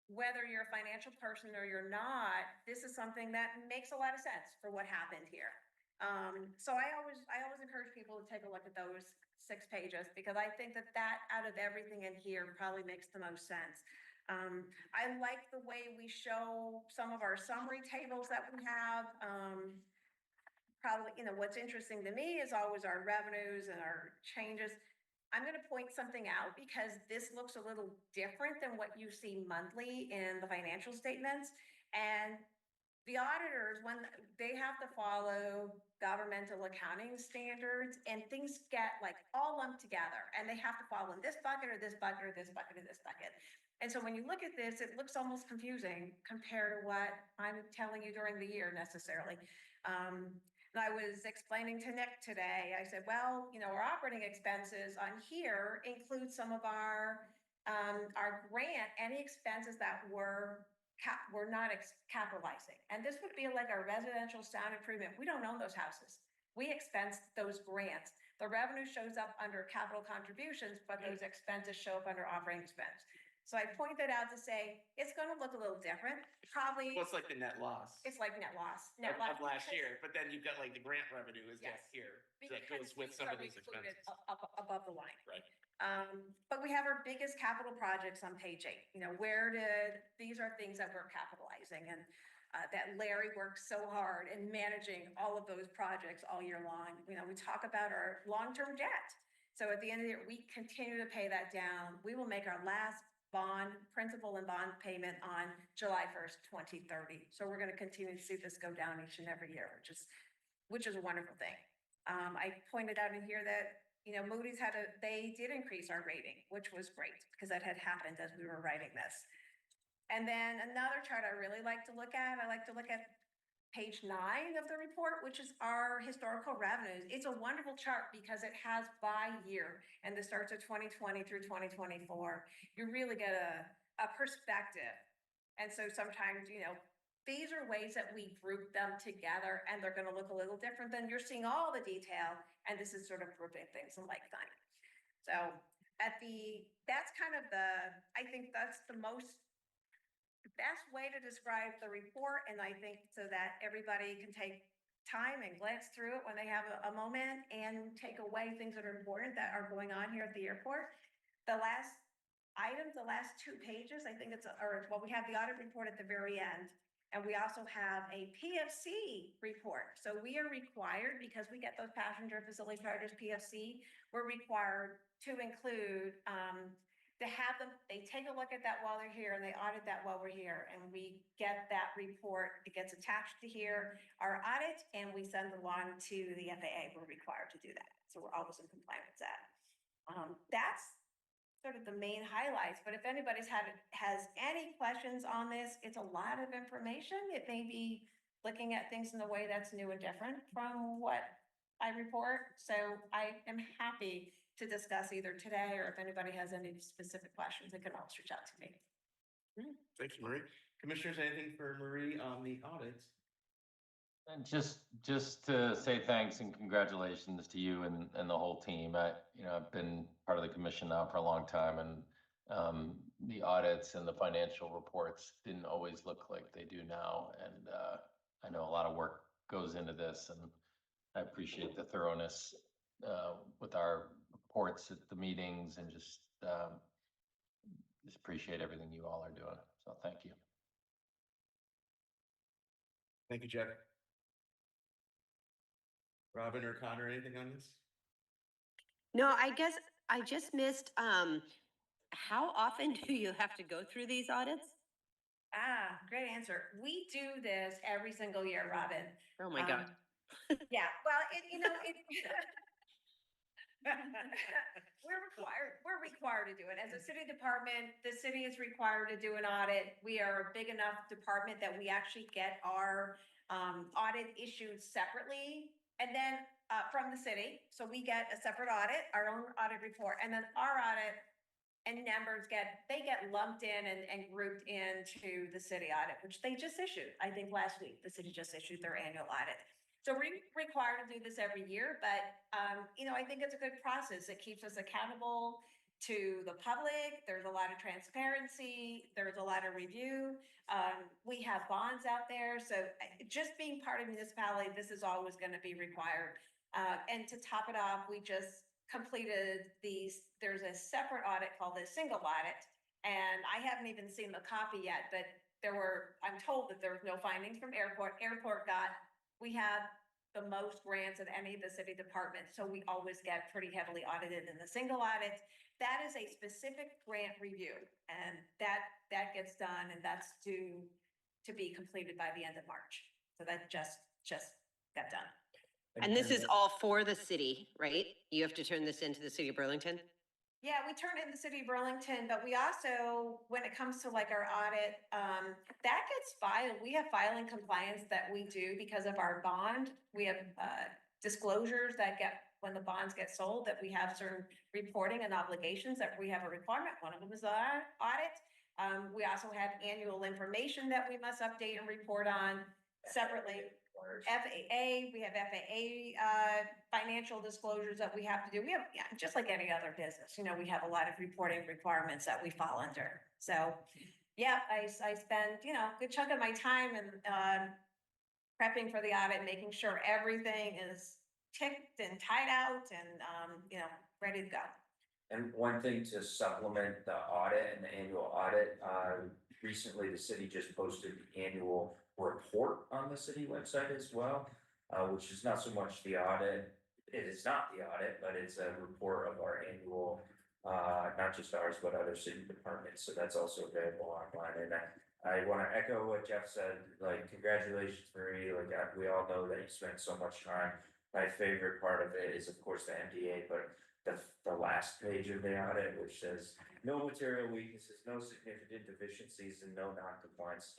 whether you're a financial person or you're not, this is something that makes a lot of sense for what happened here. So I always encourage people to take a look at those 6 pages because I think that out of everything in here probably makes the most sense. I like the way we show some of our summary tables that we have. Probably, you know, what's interesting to me is always our revenues and our changes. I'm going to point something out because this looks a little different than what you see monthly in the financial statements. And the auditors, when they have to follow governmental accounting standards and things get like all lumped together and they have to fall in this bucket or this bucket or this bucket or this bucket. And so when you look at this, it looks almost confusing compared to what I'm telling you during the year necessarily. And I was explaining to Nick today, I said, well, you know, our operating expenses on here include some of our grant, any expenses that we're not capitalizing. And this would be like our residential sound improvement. We don't own those houses. We expense those grants. The revenue shows up under capital contributions, but those expenses show up under operating expense. So I pointed out to say, it's gonna look a little different, probably. Well, it's like the net loss. It's like net loss. Of last year, but then you've got like the grant revenue is Yes. next year. That Because goes with these some are of these included expenses. above the line. Right. But we have our biggest capital projects on page 8. You know, these are things that we're capitalizing, and that Larry works so hard in managing all of those projects all year long. You know, we talk about our long-term debt. So at the end of the year, we continue to pay that down. We will make our last principal and bond payment on July 1st, 2030. So we're going to continue to see this go down each and every year, which is a wonderful thing. I pointed out in here that, you know, Moody's they did increase our rating, which was great because that had happened as we were writing this. And then another chart I really like to look at, I like to look at page 9 of the report, which is our historical revenues. It's a wonderful chart because it has by year, and this starts at 2020 through 2024. You really get a perspective. And so sometimes, you know, these are ways that we group them together, and they're going to look a little different than you're seeing all the detail. And this is sort of grouping things in like time. So that's kind of I think that's the best way to describe the report, and I think so that everybody can take time and glance through it when they have a moment and take away things that are important that are going on here at the airport. The last item, the last 2 pages, I think we have the audit report at the very end, and we also have a PFC report. So we are required, because we get those passenger facility charges PFC, we're required to include to have them, they take a look at that while they're here and they audit that while we're here, and we get that report. It gets attached to here, our audit, and we send it along to the FAA. We're required to do that. So we're always in compliance with that. That's sort of the main highlights, but if anybody's has any questions on this, it's a lot of information. It may be looking at things in a way that's new and different from what I report. So I am happy to discuss either today, or if anybody has any specific questions, they can always reach out to me. Thanks, Marie. Commissioners, anything for Marie on the audits? And just to say thanks and congratulations to you and the whole team. I've been part of the commission now for a long time, and the audits and the financial reports didn't always look like they do now. And I know a lot of work goes into this, and I appreciate the thoroughness with our reports at the meetings, and just appreciate everything you all are doing. So thank you. Thank you, Jeff. Robin or Connor, anything on this? No, I guess I just missed, how often do you have to go through these audits? Great answer. We do this every single year, Robin. Oh my God. Yeah, well, we're required to do it. As a city department, the city is required to do an audit. We are a big enough department that we actually get our audit issued separately, and then from the city. So we get a separate audit, our own audit report, and then our audit and numbers get lumped in and grouped into the city audit, which they just issued. I think last week, the city just issued their annual audit. So we're required to do this every year, but I think it's a good process. It keeps us accountable to the public. There's a lot of transparency. There's a lot of review. We have bonds out there. So just being part of municipality, this is always going to be required. And to top it off, we just completed there's a separate audit called the single audit. And I haven't even seen the copy yet, but I'm told that there was no findings from airport. We have the most grants of any of the city departments, so we always get pretty heavily audited in the single audit. That is a specific grant review, and that gets done, and that's due to be completed by the end of March. So that just got done. And this is all for the city, right? You have to turn this into the city of Burlington? Yeah, we turn in the city of Burlington, but we also, when it comes to like our audit, that gets filed. We have filing compliance that we do because of our bond. We have disclosures that get, when the bonds get sold, that we have certain reporting and obligations that we have a requirement. One of them is our audit. We also have annual information that we must update and report on separately. FAA, we have FAA financial disclosures that we have to do. We have, yeah, just like any other business, you know, we have a lot of reporting requirements that we fall under. So, yeah, I spend, you know, a good chunk of my time in prepping for the audit, making sure everything is ticked and tied out and, you know, ready to go. And one thing to supplement the audit and the annual audit, recently the city just posted the annual report on the city website as well, which is not so much the audit. It is not the audit, but it's a report of our annual, not just ours, but other city departments. So that's also available online. And I want to echo what Jeff said, like, congratulations, Marie. Like, we all know that you spent so much time. My favorite part of it is, of course, the MDA, but the last page of the audit, which says no material weaknesses, no significant deficiencies, and no non-compliance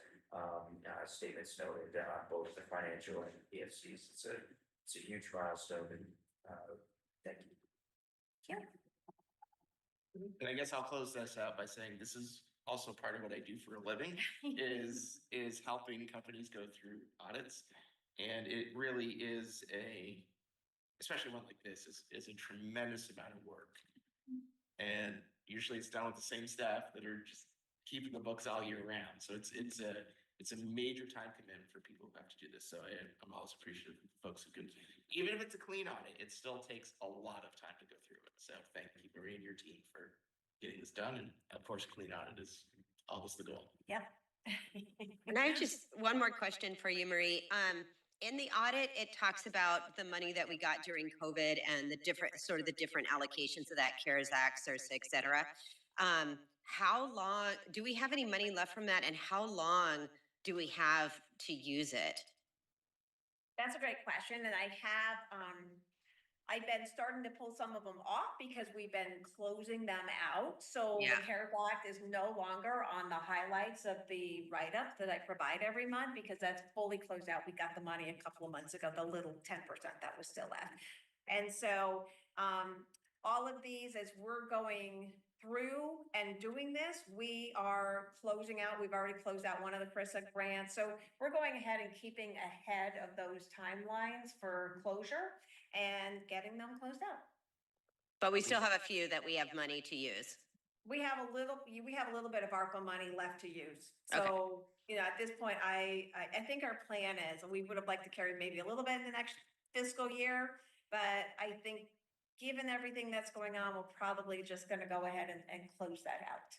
statements noted on both the financial and EFCs. It's a huge milestone, and thank you. And I guess I'll close this out by saying this is also part of what I do for a living is helping companies go through audits. And it really is especially one like this is a tremendous amount of work. And usually it's done with the same staff that are just keeping the books all year round. So it's a major time commitment for people who have to do this. So I'm always appreciative of folks who can, even if it's a clean audit, it still takes a lot of time to go through it. So thank you, Marie, and your team for getting this done. And of course, clean audit is always the goal. Yep. And I have just one more question for you, Marie. In the audit, it talks about the money that we got during COVID and the different allocations of that, CARES Act, CERS, et cetera. How long, do we have any money left from that, and how long do we have to use it? That's a great question, and I've been starting to pull some of them off because we've been closing them out. So Yeah. the CARES Act is no longer on the highlights of the write-up that I provide every month because that's fully closed out. We got the money a couple of months ago, the little 10% that was still left. And so all of these, as we're going through and doing this, we are closing out. We've already closed out one of the CRISA grants. So we're going ahead and keeping ahead of those timelines for closure and getting them closed out. But we still have a few that we have money to use. We have a little bit of ARPA money left to use. Okay. So, you know, at this point, I think our plan is, we would have liked to carry maybe a little bit in the next fiscal year, but I think given everything that's going on, we're probably just going to go ahead and close that out.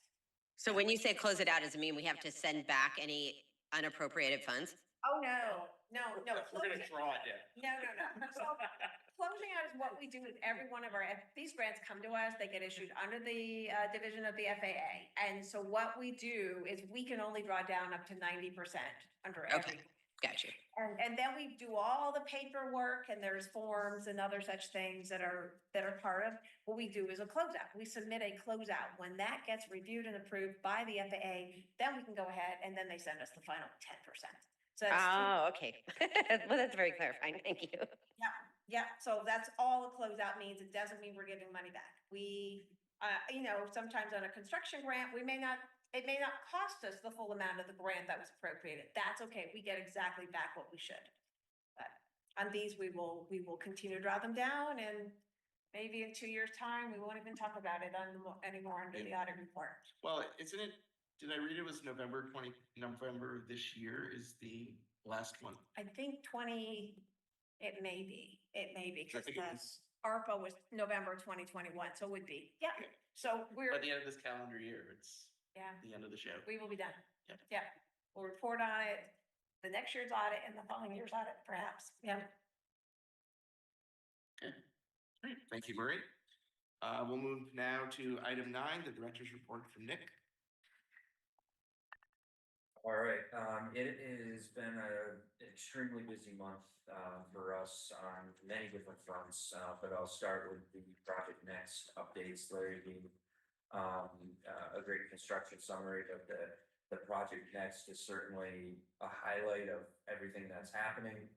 So when you say close it out, does it mean we have to send back any unappropriated funds? Oh, no. We're gonna draw it down. No. So closing out is what we do with every one of these grants come to us, they get issued under the division of the FAA. And so what we do is we can only draw down up to 90% under every. Gotcha. And then we do all the paperwork, and there's forms and other such things that are part of what we do is a closeout. We submit a closeout. When that gets reviewed and approved by the FAA, then we can go ahead and then they send us the final 10%. So that's okay. Well, that's very clarifying. Thank you. Yeah. So that's all a closeout means. It doesn't mean we're giving money back. We, you know, sometimes on a construction grant, it may not cost us the full amount of the grant that was appropriated. That's okay. We get exactly back what we should. But on these, we will continue to draw them down, and maybe in 2 years' time, we won't even talk about it anymore under the audit report. Well, isn't it, did I read it was November of this year is the last one? I think it may be, I because think it was ARPA was November 2021, so it would be, yeah. So we're, by the end of this calendar year, it's yeah, the end of the show. we will be done. Yep. Yeah, we'll report on it, the next year's audit and the following year's audit, perhaps, yeah. Okay. All right. Thank you, Marie. We'll move now to item 9, the director's report from Nick. All right, it has been an extremely busy month for us on many different fronts, but I'll start with the Project Next updates. Larry gave a great construction summary of the Project Next is certainly a highlight of everything that's happening.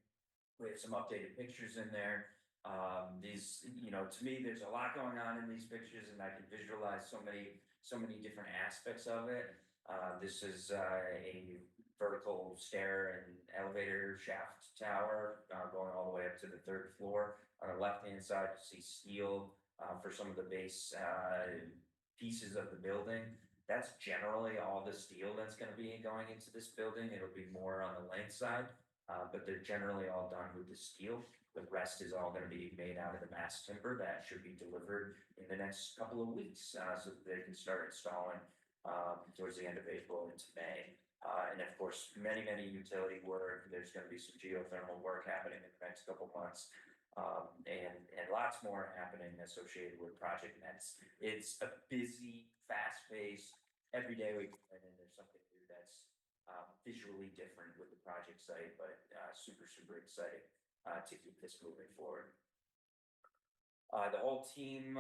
We have some updated pictures in there. These, to me, there's a lot going on in these pictures, and I can visualize so many different aspects of it. This is a vertical stair and elevator shaft tower going all the way up to the third floor. On the left-hand side, you see steel for some of the base pieces of the building. That's generally all the steel that's going to be going into this building. It'll be more on the length side, but they're generally all done with the steel. The rest is all going to be made out of the mass timber that should be delivered in the next couple of weeks, so that they can start installing towards the end of April into May. And of course, many utility work. There's going to be some geothermal work happening in the next couple months, and lots more happening associated with Project Next. It's a busy, fast-paced. Every day we come in and there's something new that's visually different with the project site, but super exciting to keep this moving forward. The whole team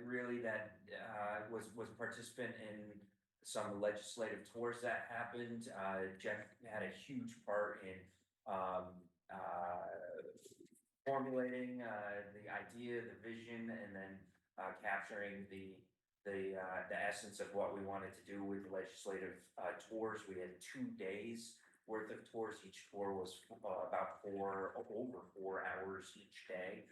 really that was participant in some legislative tours that happened. Jeff had a huge part in formulating the idea, the vision, and then capturing the essence of what we wanted to do with legislative tours. We had 2 days worth of tours. Each tour was about over 4 hours each day,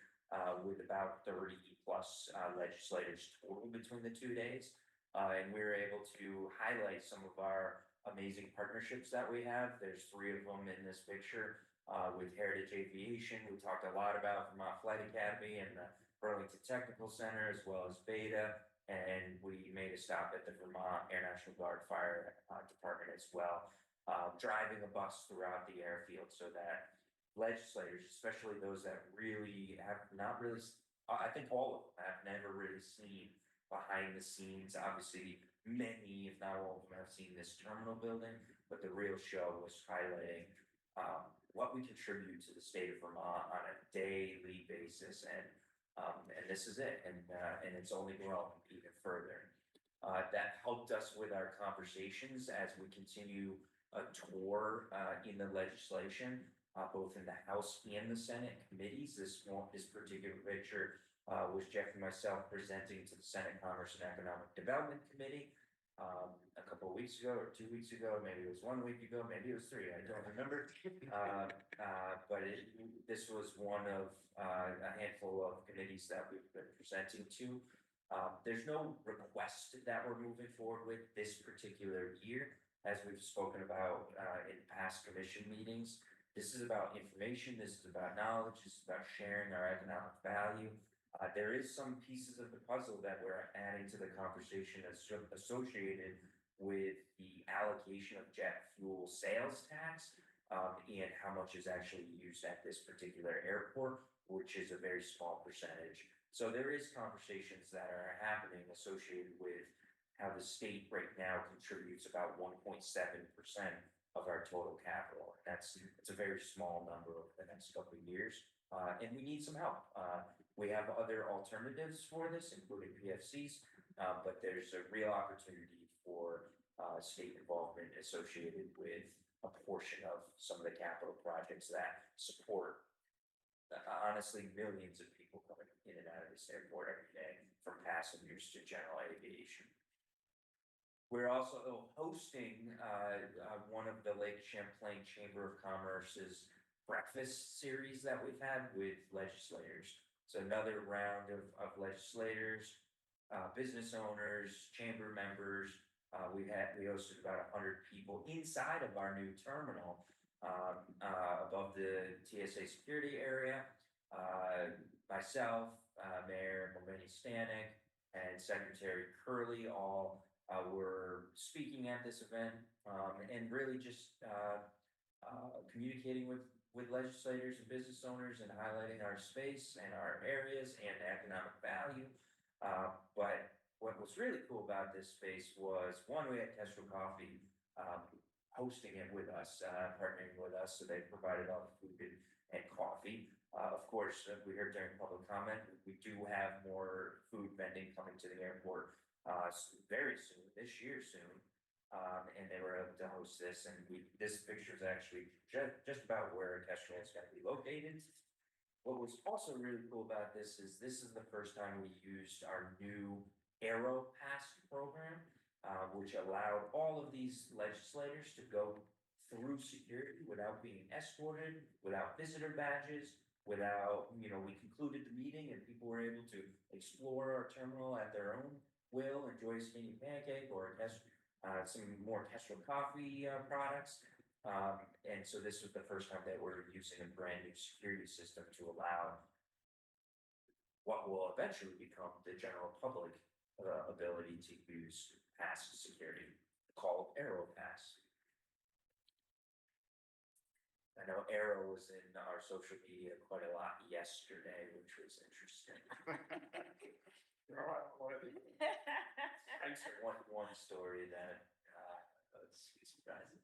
with about 30 plus legislators total between the 2 days. And we were able to highlight some of our amazing partnerships that we have. There's 3 of them in this picture. With Heritage Aviation, we talked a lot about Vermont Flight Academy and the Burlington Technical Center, as well as Beta. And we made a stop at the Vermont Air National Guard Fire Department as well, driving a bus throughout the airfield so that legislators, especially those that really have not really, I think all of them have never really seen behind the scenes. Obviously, many, if not all of them, have seen this terminal building, but the real show was highlighting what we contribute to the state of Vermont on a daily basis, and this is it, and it's only grown even further. That helped us with our conversations as we continue a tour in the legislation, both in the House and the Senate committees. This particular picture was Jeff and myself presenting to the Senate Commerce and Economic Development Committee a couple of weeks ago, or 2 weeks ago, maybe it was 1 week ago, maybe it was 3, I don't remember. But this was one of a handful of committees that we've been presenting to. There's no request that we're moving forward with this particular year, as we've spoken about in past commission meetings. This is about information, this is about knowledge, this is about sharing our economic value. There is some pieces of the puzzle that we're adding to the conversation associated with the allocation of jet fuel sales tax, and how much is actually used at this particular airport, which is a very small percentage. So there is conversations that are happening associated with how the state right now contributes about 1.7% of our total capital. It's a very small number over the next couple of years, and we need some help. We have other alternatives for this, including PFCs, but there's a real opportunity for state involvement associated with a portion of some of the capital projects that support, honestly, millions of people coming in and out of this airport every day, from passengers to general aviation. We're also hosting one of the Lake Champlain Chamber of Commerce's breakfast series that we've had with legislators. So another round of legislators, business owners, chamber members. We hosted about 100 people inside of our new terminal above the TSA security area. Myself, Mayor Mulvaney Stanek, and Secretary Curley all were speaking at this event, and really just communicating with legislators and business owners and highlighting our space and our areas and economic value. But what was really cool about this space was, one, we had Kestrel Coffee hosting it with us, partnering with us, so they provided all the food and coffee. Of course, we heard during public comment, we do have more food vending coming to the airport very soon, this year soon. And they were able to host this, and this picture is actually just about where Equestria is going to be located. What was also really cool about this is the first time we used our new Aero Pass program, which allowed all of these legislators to go through security without being escorted, without visitor badges, without, we concluded the meeting and people were able to explore our terminal at their own will, enjoy a skinny pancake or some more Kestrel coffee products. And so this was the first time that we're using a brand new security system to allow what will eventually become the general public ability to use pass security, called Aero Pass. I know Aero was in our social media quite a lot yesterday, which was interesting. Thanks for one story that was surprising.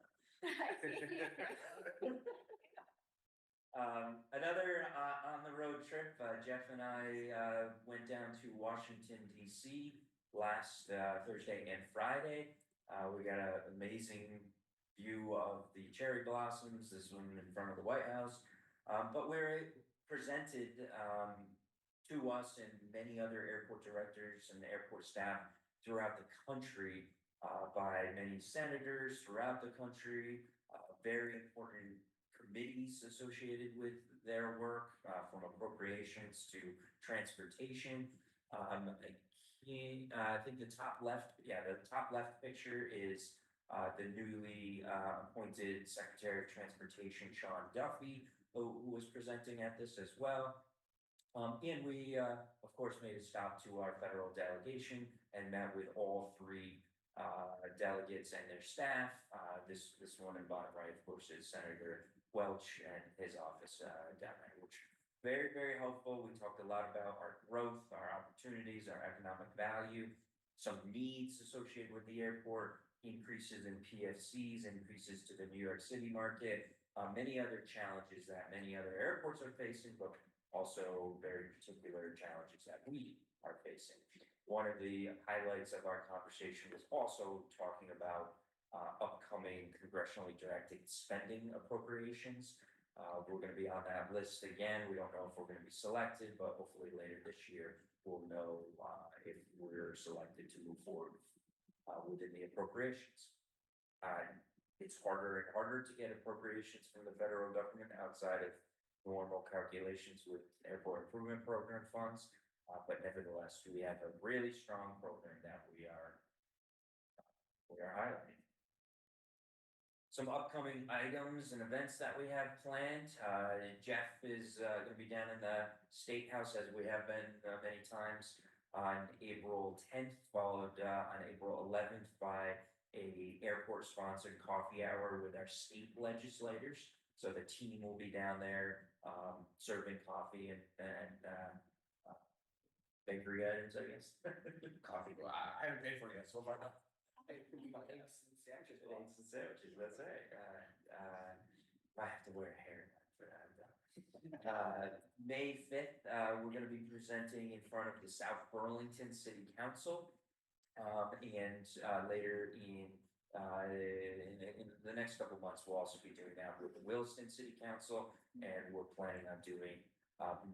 Another on the road trip, Jeff and I went down to Washington, D.C. last Thursday and Friday. We got an amazing view of the cherry blossoms, this one in front of the White House. But we're presented to us and many other airport directors and airport staff throughout the country by many senators throughout the country, very important committees associated with their work, from appropriations to transportation. I think the top left picture is the newly appointed Secretary of Transportation, Sean Duffy, who was presenting at this as well. And we, of course, made a stop to our federal delegation and met with all three delegates and their staff. This one in bottom right, of course, is Senator Welch and his office down there, which very, very helpful. We talked a lot about our growth, our opportunities, our economic value, some needs associated with the airport, increases in PFCs, increases to the New York City market, many other challenges that many other airports are facing, but also very particular challenges that we are facing. One of the highlights of our conversation was also talking about upcoming congressionally directed spending appropriations. We're going to be on that list again. We don't know if we're going to be selected, but hopefully later this year, we'll know if we're selected to move forward within the appropriations. It's harder and harder to get appropriations from the federal government outside of normal calculations with airport improvement program funds. But nevertheless, we have a really strong program that we are highlighting. Some upcoming items and events that we have planned. Jeff is going to be down in the State House, as we have been many times, on April 10th, followed on April 11th by a airport-sponsored coffee hour with our state legislators. So the team will be down there serving coffee and bakery items, I guess. Coffee. Well, I haven't paid for it yet, so far. Eggs and sandwiches, that's right. I have to wear a hair for that. May 5th, we're going to be presenting in front of the South Burlington City Council. And later in the next couple months, we'll also be doing that with the Williston City Council, and we're planning on doing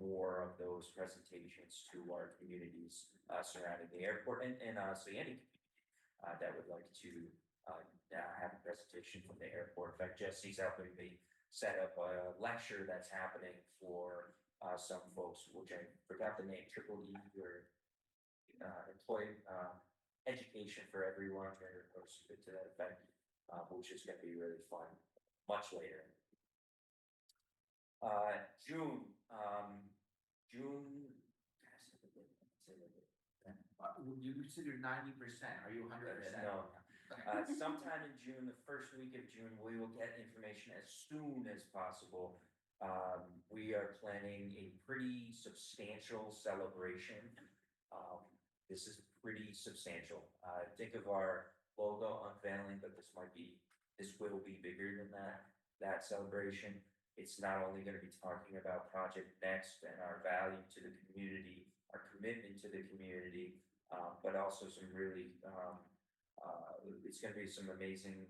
more of those presentations to our communities surrounding the airport and honestly any community that would like to have a presentation from the airport. In fact, Jesse's helping me set up a lecture that's happening for some folks, which I forgot the name, EE or employee education for everyone, or something to that effect, which is going to be really fun much later. June. You consider 90%, are you 100%? No. Sometime in June, the first week of June, we will get information as soon as possible. We are planning a pretty substantial celebration. This is pretty substantial. Think of our logo unveiling, but this might be This will be bigger than that celebration. It's not only gonna be talking about Project Next and our value to the community, our commitment to the community, but also some really, it's gonna be some amazing,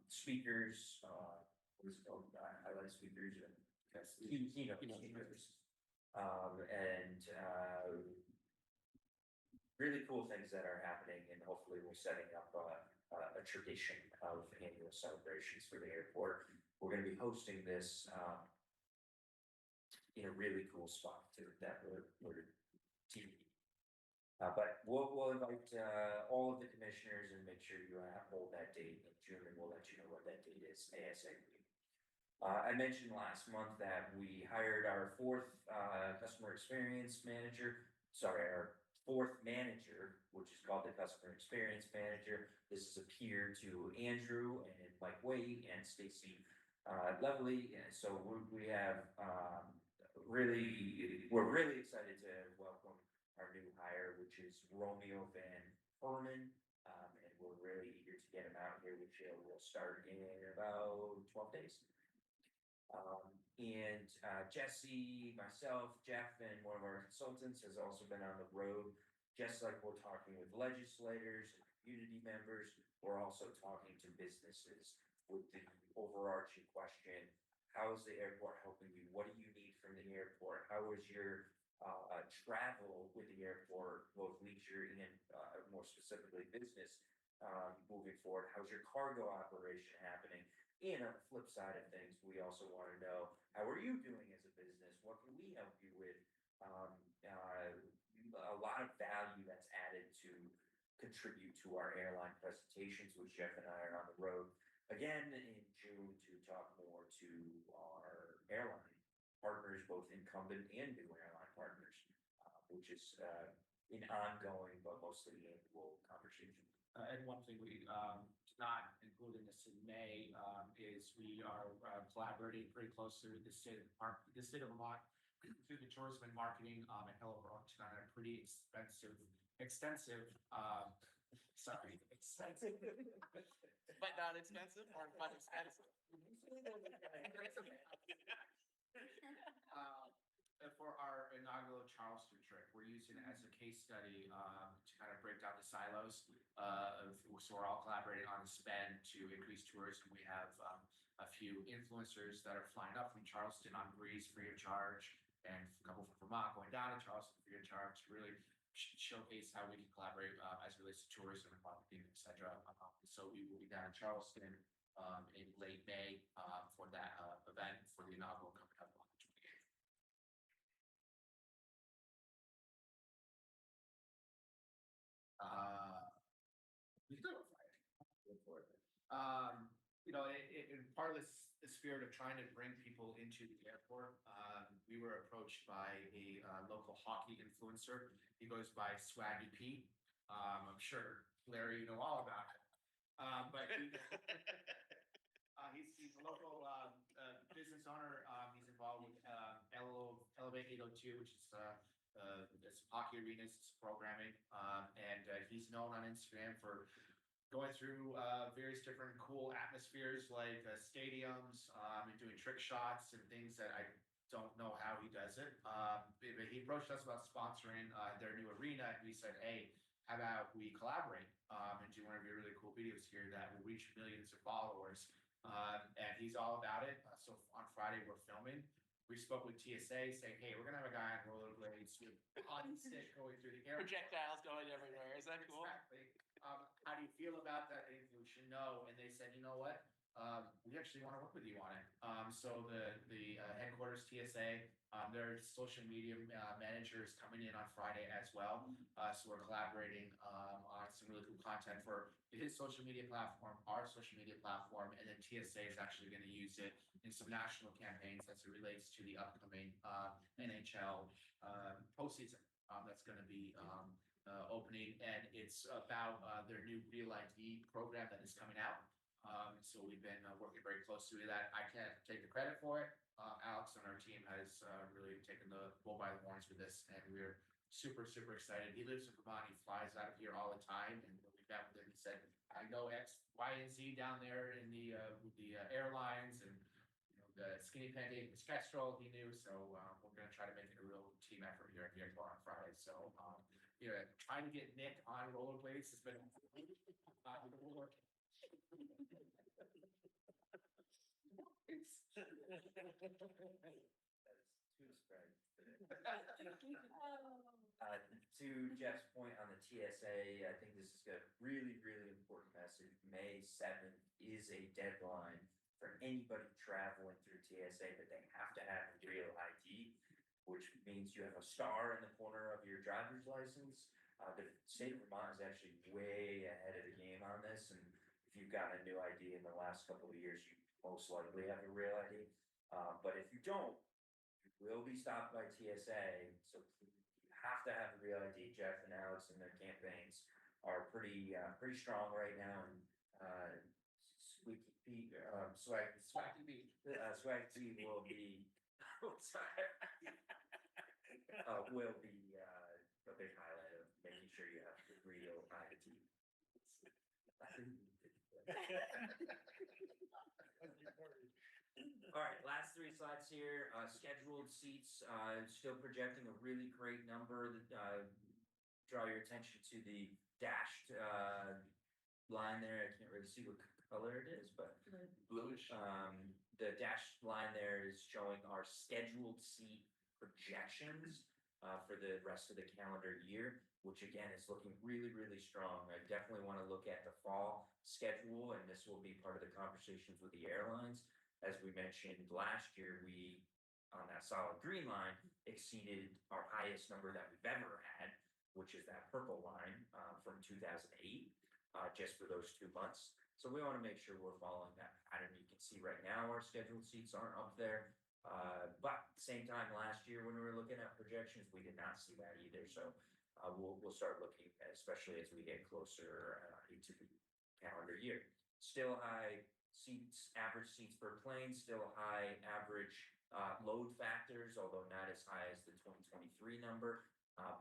speakers, what is it called, highlight speakers and keynote speakers. Really cool things that are happening, and hopefully we're setting up a tradition of annual celebrations for the airport. We're gonna be hosting this in a really cool spot too, that we're teaming. But we'll invite all of the commissioners and make sure you hold that date in June, and we'll let you know what that date is ASAP. I mentioned last month that we hired our fourth customer experience manager, our fourth manager, which is called the customer experience manager. This is a peer to Andrew and Mike Wade and Stacy Lovely. And so we have we're really excited to welcome our new hire, which is Romeo Van Herman. And we're really eager to get him out here, which will start in about 12 days. Jesse, myself, Jeff, and one of our consultants has also been on the road. Just like we're talking with legislators and community members, we're also talking to businesses with the overarching question: how is the airport helping you? What do you need from the airport? How is your travel with the airport, both leisure and more specifically business, moving forward? How's your cargo operation happening? And on the flip side of things, we also want to know, how are you doing as a business? What can we help you with? A lot of value that's added to contribute to our airline presentations, which Jeff and I are on the road again in June to talk more to our airline partners, both incumbent and new airline partners, which is an ongoing but mostly annual conversation. And one thing we did not include in this in May is we are collaborating pretty closely with the state of Vermont through the tourism and marketing at Hello Burlington on a pretty extensive, expensive, But not expensive or but expensive? For our inaugural Charleston trip, we're using it as a case study to kind of break down the silos. So we're all collaborating on the spend to increase tourism. We have a few influencers that are flying up from Charleston on Breeze free of charge, and a couple from Vermont going down to Charleston free of charge to really showcase how we can collaborate as it relates to tourism and marketing, etc. So we will be down in Charleston in late May for that event for the inaugural coming up on the 28th. We can do it Friday. Look forward to it. In part of the spirit of trying to bring people into the airport, we were approached by a local hockey influencer. He goes by Swaggy Pete. I'm sure, Larry, you know all about it. But he's a local business owner. He's involved with Elevate 802, which is this hockey arenas programming, and he's known on Instagram for going through various different cool atmospheres like stadiums and doing trick shots and things that I don't know how he does it. But he approached us about sponsoring their new arena, and we said, hey, how about we collaborate and do one of your really cool videos here that will reach millions of followers. And he's all about it. So on Friday, we're filming. We spoke with TSA saying, hey, we're going to have a guy on rollerblades with a hockey stick going through the air. Projectiles going everywhere. Is that cool? Exactly. How do you feel about that? We should know. And they said, you know what? We actually want to work with you on it. So the headquarters TSA, their social media manager is coming in on Friday as well. So we're collaborating on some really cool content for his social media platform, our social media platform, and then TSA is actually going to use it in some national campaigns as it relates to the upcoming NHL postseason that's going to be opening, and it's about their new Real ID program that is coming out. So we've been working very closely with that. I can't take the credit for it. Alex on our team has really taken the bull by the horns with this, and we're super, super excited. He lives in Vermont. He flies out of here all the time, and we'll be met with him, he said, I know X, Y, and Z down there in the, with the airlines and, you know, the skinny pending, the spectral, he knew, so, we're gonna try to make it a real team effort here at the airport on Friday, so, you know, trying to get Nick on rollerblades has been. Too spread. To Jeff's point on the TSA, I think this is a really, really important message. May 7th is a deadline for anybody traveling through TSA that they have to have a real ID, which means you have a star in the corner of your driver's license. The state of Vermont is actually way ahead of the game on this, and if you've gotten a new ID in the last couple of years, you most likely have a real ID. But if you don't, you will be stopped by TSA, so you have to have a real ID. Jeff and Alex and their campaigns are pretty strong right now, and Squeaky Pete, Swag Pete will be, will be a big highlight of making sure you have the real ID. All right, last three slides here. Scheduled seats, still projecting a really great number. Draw your attention to the dashed line there. I can't really see what color it is, but Bluish. the dashed line there is showing our scheduled seat projections for the rest of the calendar year, which again is looking really, really strong. I definitely want to look at the fall schedule, and this will be part of the conversations with the airlines. As we mentioned last year, we, on that solid green line, exceeded our highest number that we've ever had, which is that purple line from 2008, just for those 2 months. So we want to make sure we're following that pattern. You can see right now our scheduled seats aren't up there. But at the same time last year when we were looking at projections, we did not see that either. So we'll start looking, especially as we get closer into the calendar year. Still high seats, average seats per plane, still high average load factors, although not as high as the 2023 number.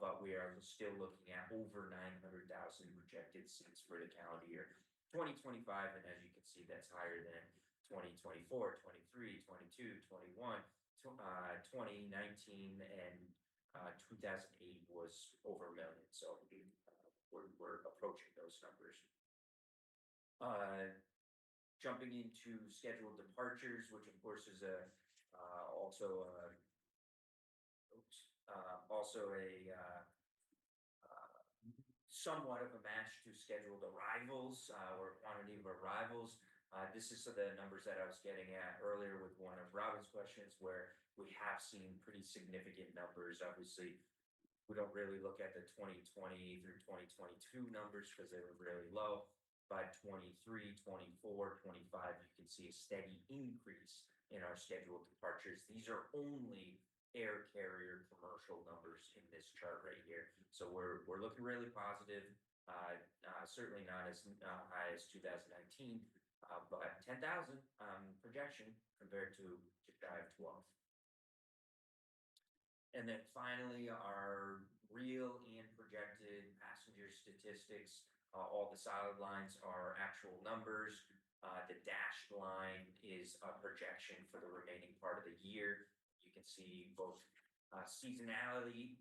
But we are still looking at over 900,000 projected seats for the calendar year 2025. And as you can see, that's higher than 2024, 23, 22, 21, 2019, and 2008 was over a million. So we're approaching those numbers. Jumping into scheduled departures, which of course is also a somewhat of a match to scheduled arrivals or quantity of arrivals. This is the numbers that I was getting at earlier with one of Robin's questions, where we have seen pretty significant numbers. Obviously, we don't really look at the 2020 through 2022 numbers because they were really low. By 23, 24, 25, you can see a steady increase in our scheduled departures. These are only air carrier commercial numbers in this chart right here. So we're looking really positive. Certainly not as high as 2019, but 10,000 projection compared to just shy of 12. And then finally, our real and projected passenger statistics. All the solid lines are actual numbers. The dashed line is a projection for the remaining part of the year. You can see both seasonally,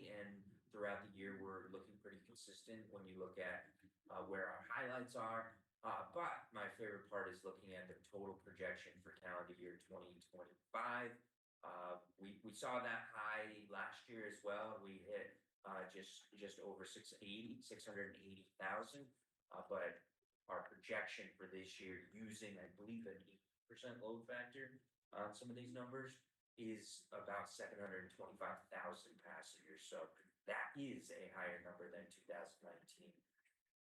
and throughout the year, we're looking pretty consistent when you look at where our highlights are. But my favorite part is looking at the total projection for calendar year 2025. We saw that high last year as well. We hit just over 680,000. But our projection for this year, using I believe an 8% load factor on some of these numbers, is about 725,000 passengers. So that is a higher number than 2019.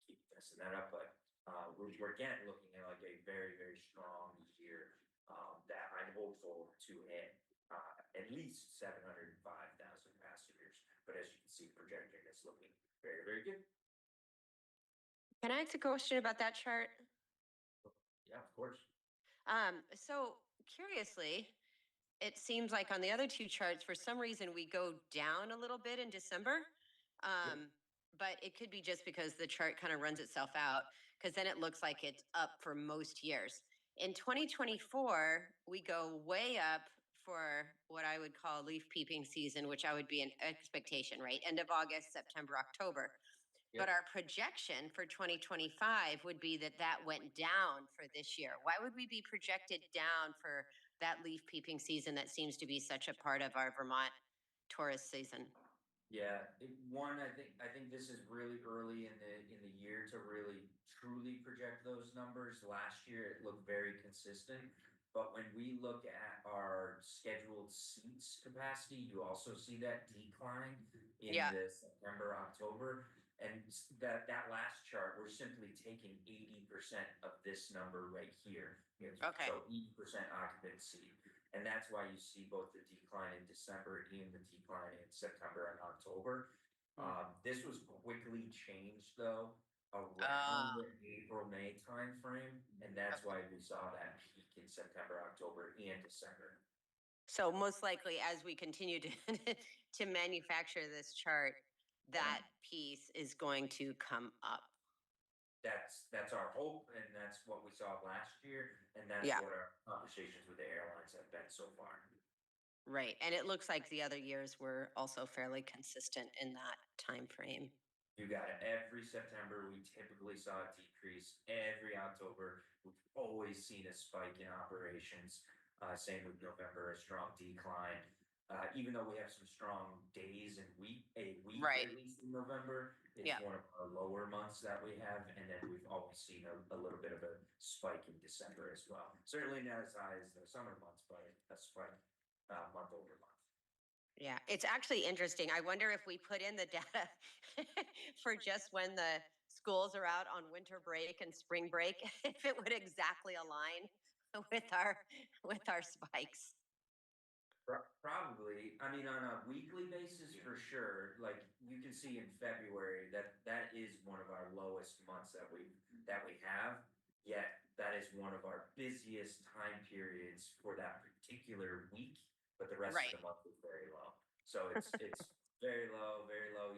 Keep messing that up, but we're again looking at like a very, very strong year that I'm hopeful to hit at least 705,000 passengers. But as you can see, projecting is looking very, very good. Can I ask a question about that chart? Yeah, of course. So curiously, it seems like on the other two charts, for some reason, we go down a little bit in December but it could be just because the chart kind of runs itself out, because then it looks like it's up for most years. In 2024, we go way up for what I would call leaf peeping season, which I would be an expectation, right? End of August, September, October. But Yep. our projection for 2025 would be that that went down for this year. Why would we be projected down for that leaf peeping season that seems to be such a part of our Vermont tourist season? Yeah, I think this is really early in the year to really truly project those numbers. Last year, it looked very consistent. But when we look at our scheduled seats capacity, you also see that decline in Yeah. the September, October. And that last chart, we're simply taking 80% of this number right here. Okay. So 80% occupancy. And that's why you see both the decline in December and the decline in September and October. This was quickly changed though around the April-May timeframe, and that's why we saw that peak in September, October, and December. So most likely, as we continue to to manufacture this chart, that piece is going to come up. That's our hope, and that's what we saw last year, and that's Yeah. what our conversations with the airlines have been so far. Right. And it looks like the other years were also fairly consistent in that time frame. You got it. Every September, we typically saw a decrease. Every October, we've always seen a spike in operations. Same with November, a strong decline. Even though we have some strong days and a week Right. at least in November, it's Yeah. one of our lower months that we have. And then we've always seen a little bit of a spike in December as well. Certainly not as high as the summer months, but a spike month over month. Yeah, it's actually interesting. I wonder if we put in the data for just when the schools are out on winter break and spring break, if it would exactly align with our spikes. Probably. I mean, on a weekly basis, for sure. Like you can see in February that is one of our lowest months that we have. Yet that is one of our busiest time periods for that particular week. But the rest Right. of the month is very low. So it's very low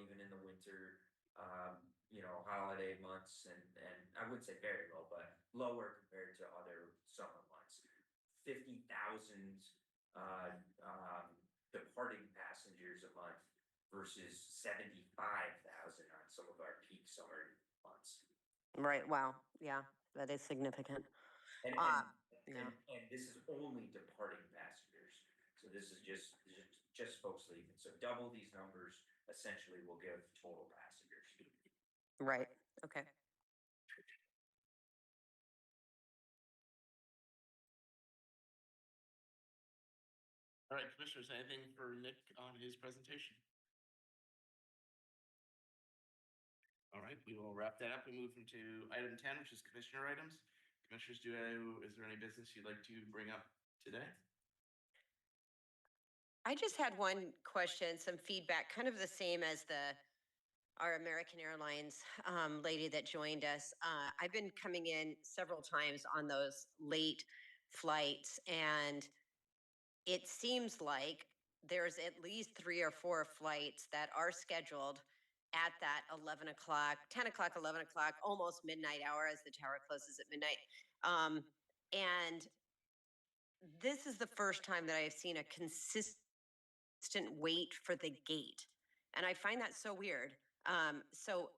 even in the winter. Holiday months, and I wouldn't say very low, but lower compared to other summer months. 50,000 departing passengers a month versus 75,000 on some of our peak summer months. Right. Wow. Yeah, that is significant. And, Yeah. and this is only departing passengers. So this is just folks leaving. So double these numbers essentially will give total passengers. Right. Okay. All right, commissioners, anything for Nick on his presentation? All right, we will wrap that up. We move into item 10, which is commissioner items. Commissioners, is there any business you'd like to bring up today? I just had one question, some feedback, kind of the same as our American Airlines lady that joined us. I've been coming in several times on those late flights, and it seems like there's at least 3 or 4 flights that are scheduled at that 11 o'clock, 10 o'clock, 11 o'clock, almost midnight hour as the tower closes at midnight. And this is the first time that I've seen a consistent wait for the gate. And I find that so weird. So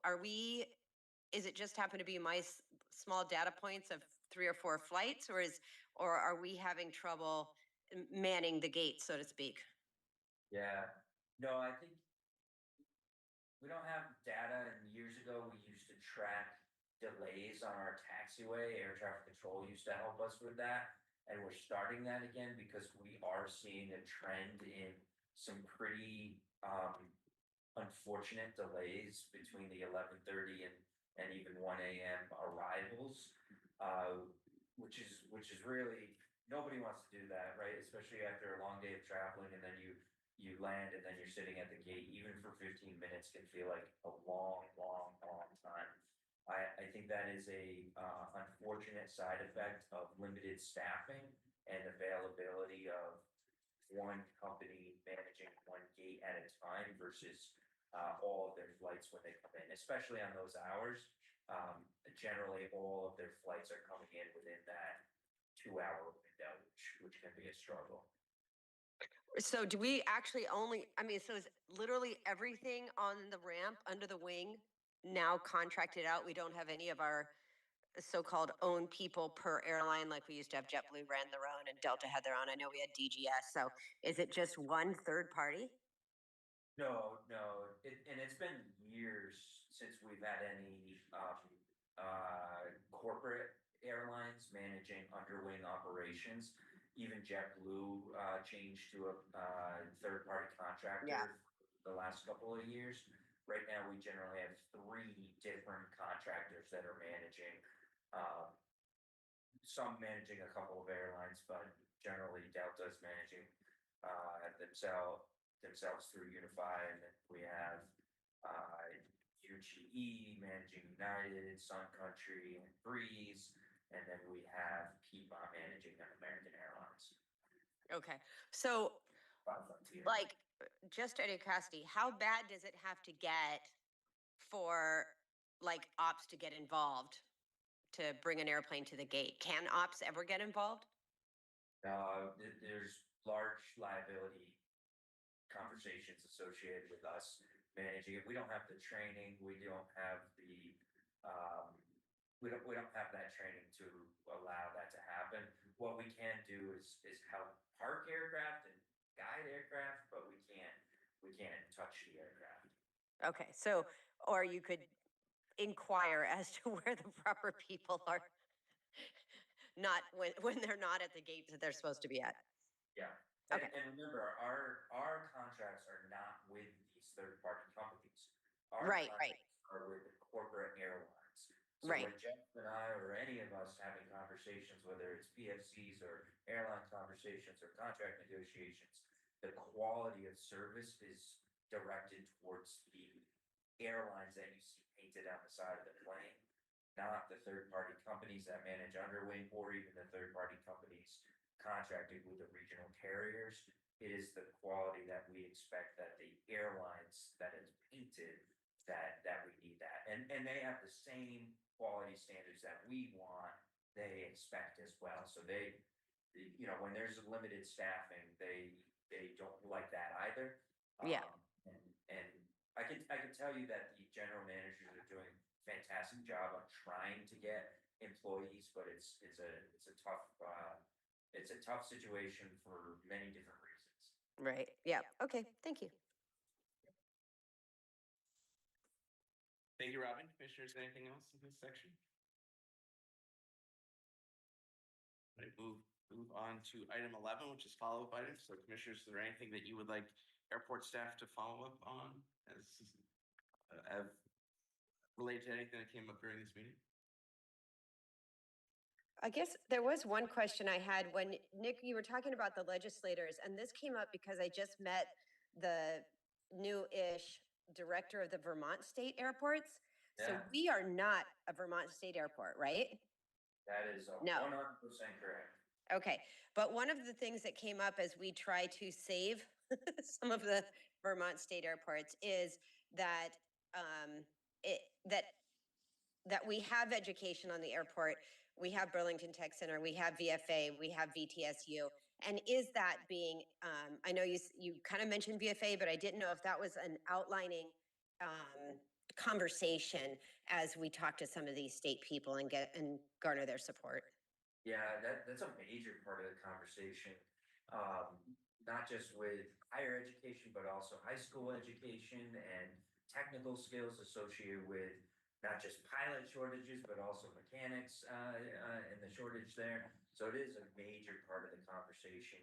is it just happen to be my small data points of 3 or 4 flights, or are we having trouble manning the gate, so to speak? Yeah. No, I think we don't have data, and years ago we used to track delays on our taxiway. Air traffic control used to help us with that. And we're starting that again because we are seeing a trend in some pretty unfortunate delays between the 11:30 and even 1 a.m. arrivals, which is really, nobody wants to do that, right? Especially after a long day of traveling, and then you land and then you're sitting at the gate, even for 15 minutes can feel like a long time. I think that is a unfortunate side effect of limited staffing and availability of one company managing one gate at a time versus all of their flights when they come in, especially on those hours. Generally, all of their flights are coming in within that 2 hour window, which can be a struggle. So do we actually only, I mean, so is literally everything on the ramp under the wing now contracted out? We don't have any of our so-called own people per airline, like we used to have JetBlue ran their own and Delta had their own. I know we had DGS. So is it just one third party? No, and it's been years since we've had any corporate airlines managing underwing operations. Even JetBlue changed to a third-party contractor Yeah. the last couple of years. Right now, we generally have 3 different contractors that are managing. Some managing a couple of airlines, but generally Delta's managing themselves through Unify, and then we have UGE managing United, Sun Country, and Breeze, and then we have Piedmont managing American Airlines. Okay. So Frontier. like, just out of curiosity, how bad does it have to get for like ops to get involved to bring an airplane to the gate? Can ops ever get involved? There's large liability conversations associated with us managing it. We don't have the training. We don't have the we don't have that training to allow that to happen. What we can do is help park aircraft and guide aircraft, but we can't touch the aircraft. Okay, so, or you could inquire as to where the proper people are, not when they're not at the gate that they're supposed to be at. Yeah. Okay. And remember, our contracts are not with these third-party companies. Our Right. contracts are with the corporate airlines. So Right. when Jeff and I or any of us having conversations, whether it's PFCs or airline conversations or contract negotiations, the quality of service is directed towards the airlines that you see painted on the side of the plane, not the third-party companies that manage underwing or even the third-party companies contracted with the regional carriers. It is the quality that we expect that the airlines that is painted that we need that. And they have the same quality standards that we want, they expect as well. So they, when there's limited staffing, they don't like that either. Yeah. And I can tell you that the general managers are doing a fantastic job on trying to get employees, but it's a tough situation for many different reasons. Right. Yeah. Okay. Thank you. Thank you, Robin. Commissioners, anything else in this section? All right, move on to item 11, which is follow-up items. So commissioners, is there anything that you would like airport staff to follow up on as related to anything that came up during this meeting? I guess there was one question I had when, Nick, you were talking about the legislators, and this came up because I just met the new-ish director of the Vermont State Airports. So Yeah. we are not a Vermont State Airport, right? That is No. 100% correct. Okay, but one of the things that came up as we try to save some of the Vermont State Airports is that that we have education on the airport. We have Burlington Tech Center, we have VFA, we have VTSU. And is that being, I know you kind of mentioned VFA, but I didn't know if that was an outlining conversation as we talk to some of these state people and garner their support. Yeah, that's a major part of the conversation. Not just with higher education, but also high school education and technical skills associated with not just pilot shortages, but also mechanics and the shortage there. So it is a major part of the conversation,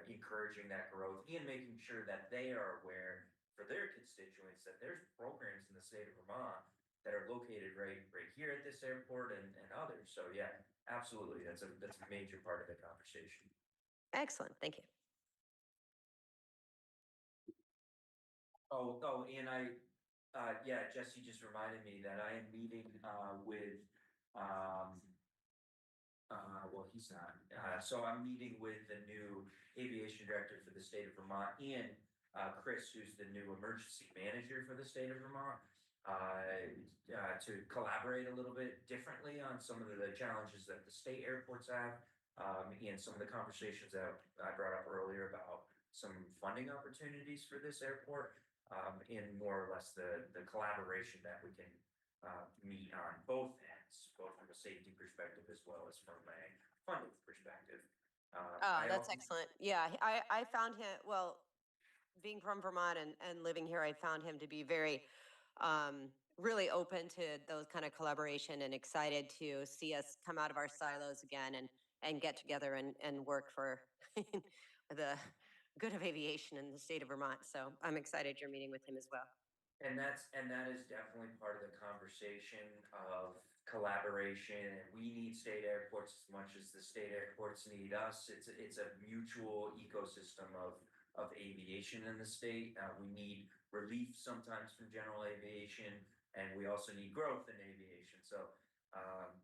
encouraging that growth and making sure that they are aware for their constituents that there's programs in the state of Vermont that are located right here at this airport and others. So yeah, absolutely. That's a major part of the conversation. Excellent. Thank you. Oh, and Jesse just reminded me that I am meeting with well, he's not. So I'm meeting with the new aviation director for the state of Vermont and Chris, who's the new emergency manager for the state of Vermont, to collaborate a little bit differently on some of the challenges that the state airports have. And some of the conversations that I brought up earlier about some funding opportunities for this airport. And more or less the collaboration that we can meet on both ends, both from a safety perspective as well as from a funding perspective. Oh, I that's also- excellent. Yeah, I found him, well, being from Vermont and living here, I found him to be very, really open to those kind of collaboration and excited to see us come out of our silos again and get together and work for the good of aviation in the state of Vermont. So I'm excited you're meeting with him as well. And that is definitely part of the conversation of collaboration, and we need state airports as much as the state airports need us. It's a mutual ecosystem of aviation in the state. We need relief sometimes from general aviation, and we also need growth in aviation. So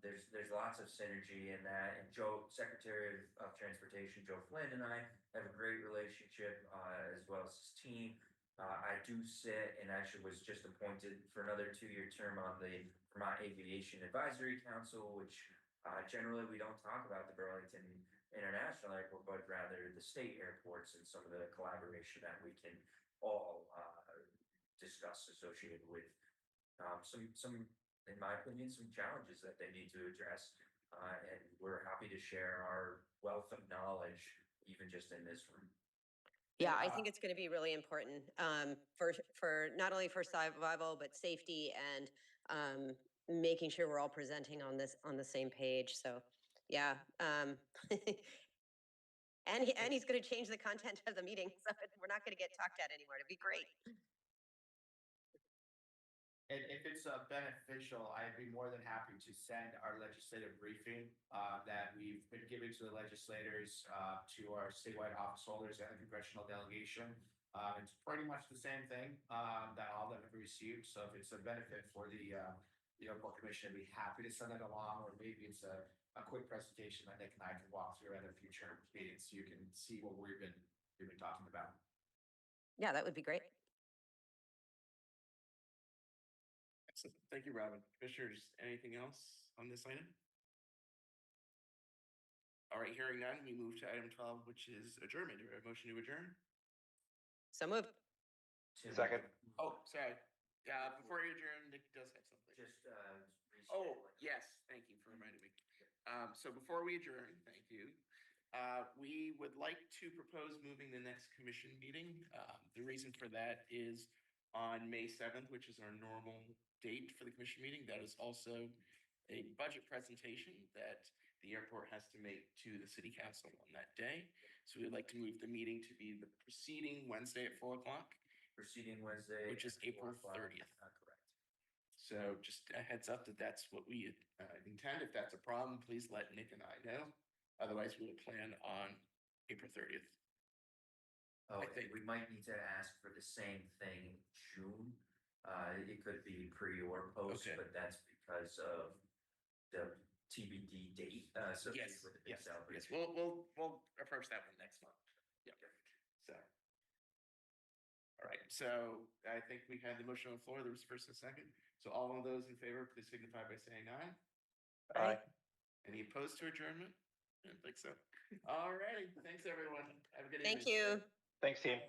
there's lots of synergy in that. And Joe, Secretary of Transportation, Joe Flynn, and I have a great relationship, as well as his team. I do sit and actually was just appointed for another 2-year term on the Vermont Aviation Advisory Council, which generally we don't talk about the Burlington International Airport, but rather the state airports and some of the collaboration that we can all discuss associated with some, in my opinion, some challenges that they need to address. And we're happy to share our wealth of knowledge, even just in this room. Yeah, I think it's going to be really important for not only for survival, but safety and making sure we're all presenting on the same page. So, yeah. And he's going to change the content of the meeting, so we're not going to get talked at anymore. It'd be great. And if it's beneficial, I'd be more than happy to send our legislative briefing that we've been giving to the legislators, to our statewide office holders and the congressional delegation. It's pretty much the same thing that all of them have received. So if it's a benefit for the airport commission, I'd be happy to send it along, or maybe it's a quick presentation that Nick and I can walk through at a future meeting, so you can see what we've been talking about. Yeah, that would be great. Excellent. Thank you, Robin. Commissioners, anything else on this item? All right, hearing none, we move to item 12, which is adjournment. Do we have a motion to adjourn? So moved. Second. Oh, sorry. Before you adjourn, Nick does have something. Just Oh, yes, thank you for reminding me. So before we adjourn, thank you. We would like to propose moving the next commission meeting. The reason for that is on May 7th, which is our normal date for the commission meeting. That is also a budget presentation that the airport has to make to the city council on that day. So we'd like to move the meeting to be the preceding Wednesday at 4 o'clock. Preceding Wednesday. Which is at 4 April o'clock. 30th. Correct. So just a heads up that that's what we intend. If that's a problem, please let Nick and I know. Otherwise, we will plan on April 30th. Oh, I think- we might need to ask for the same thing in June. It could be pre or post, Okay. but that's because of the TBD date associated Yes, with the big yes, celebration. yes. We'll approach that one next month. Yeah. So. All right, so I think we had the motion on the floor. There was first and second. So all of those in favor, please signify by saying aye. Aye. Any opposed to adjournment? I don't think so. All righty, thanks, everyone. Have a good evening. Thank you. Thanks, team.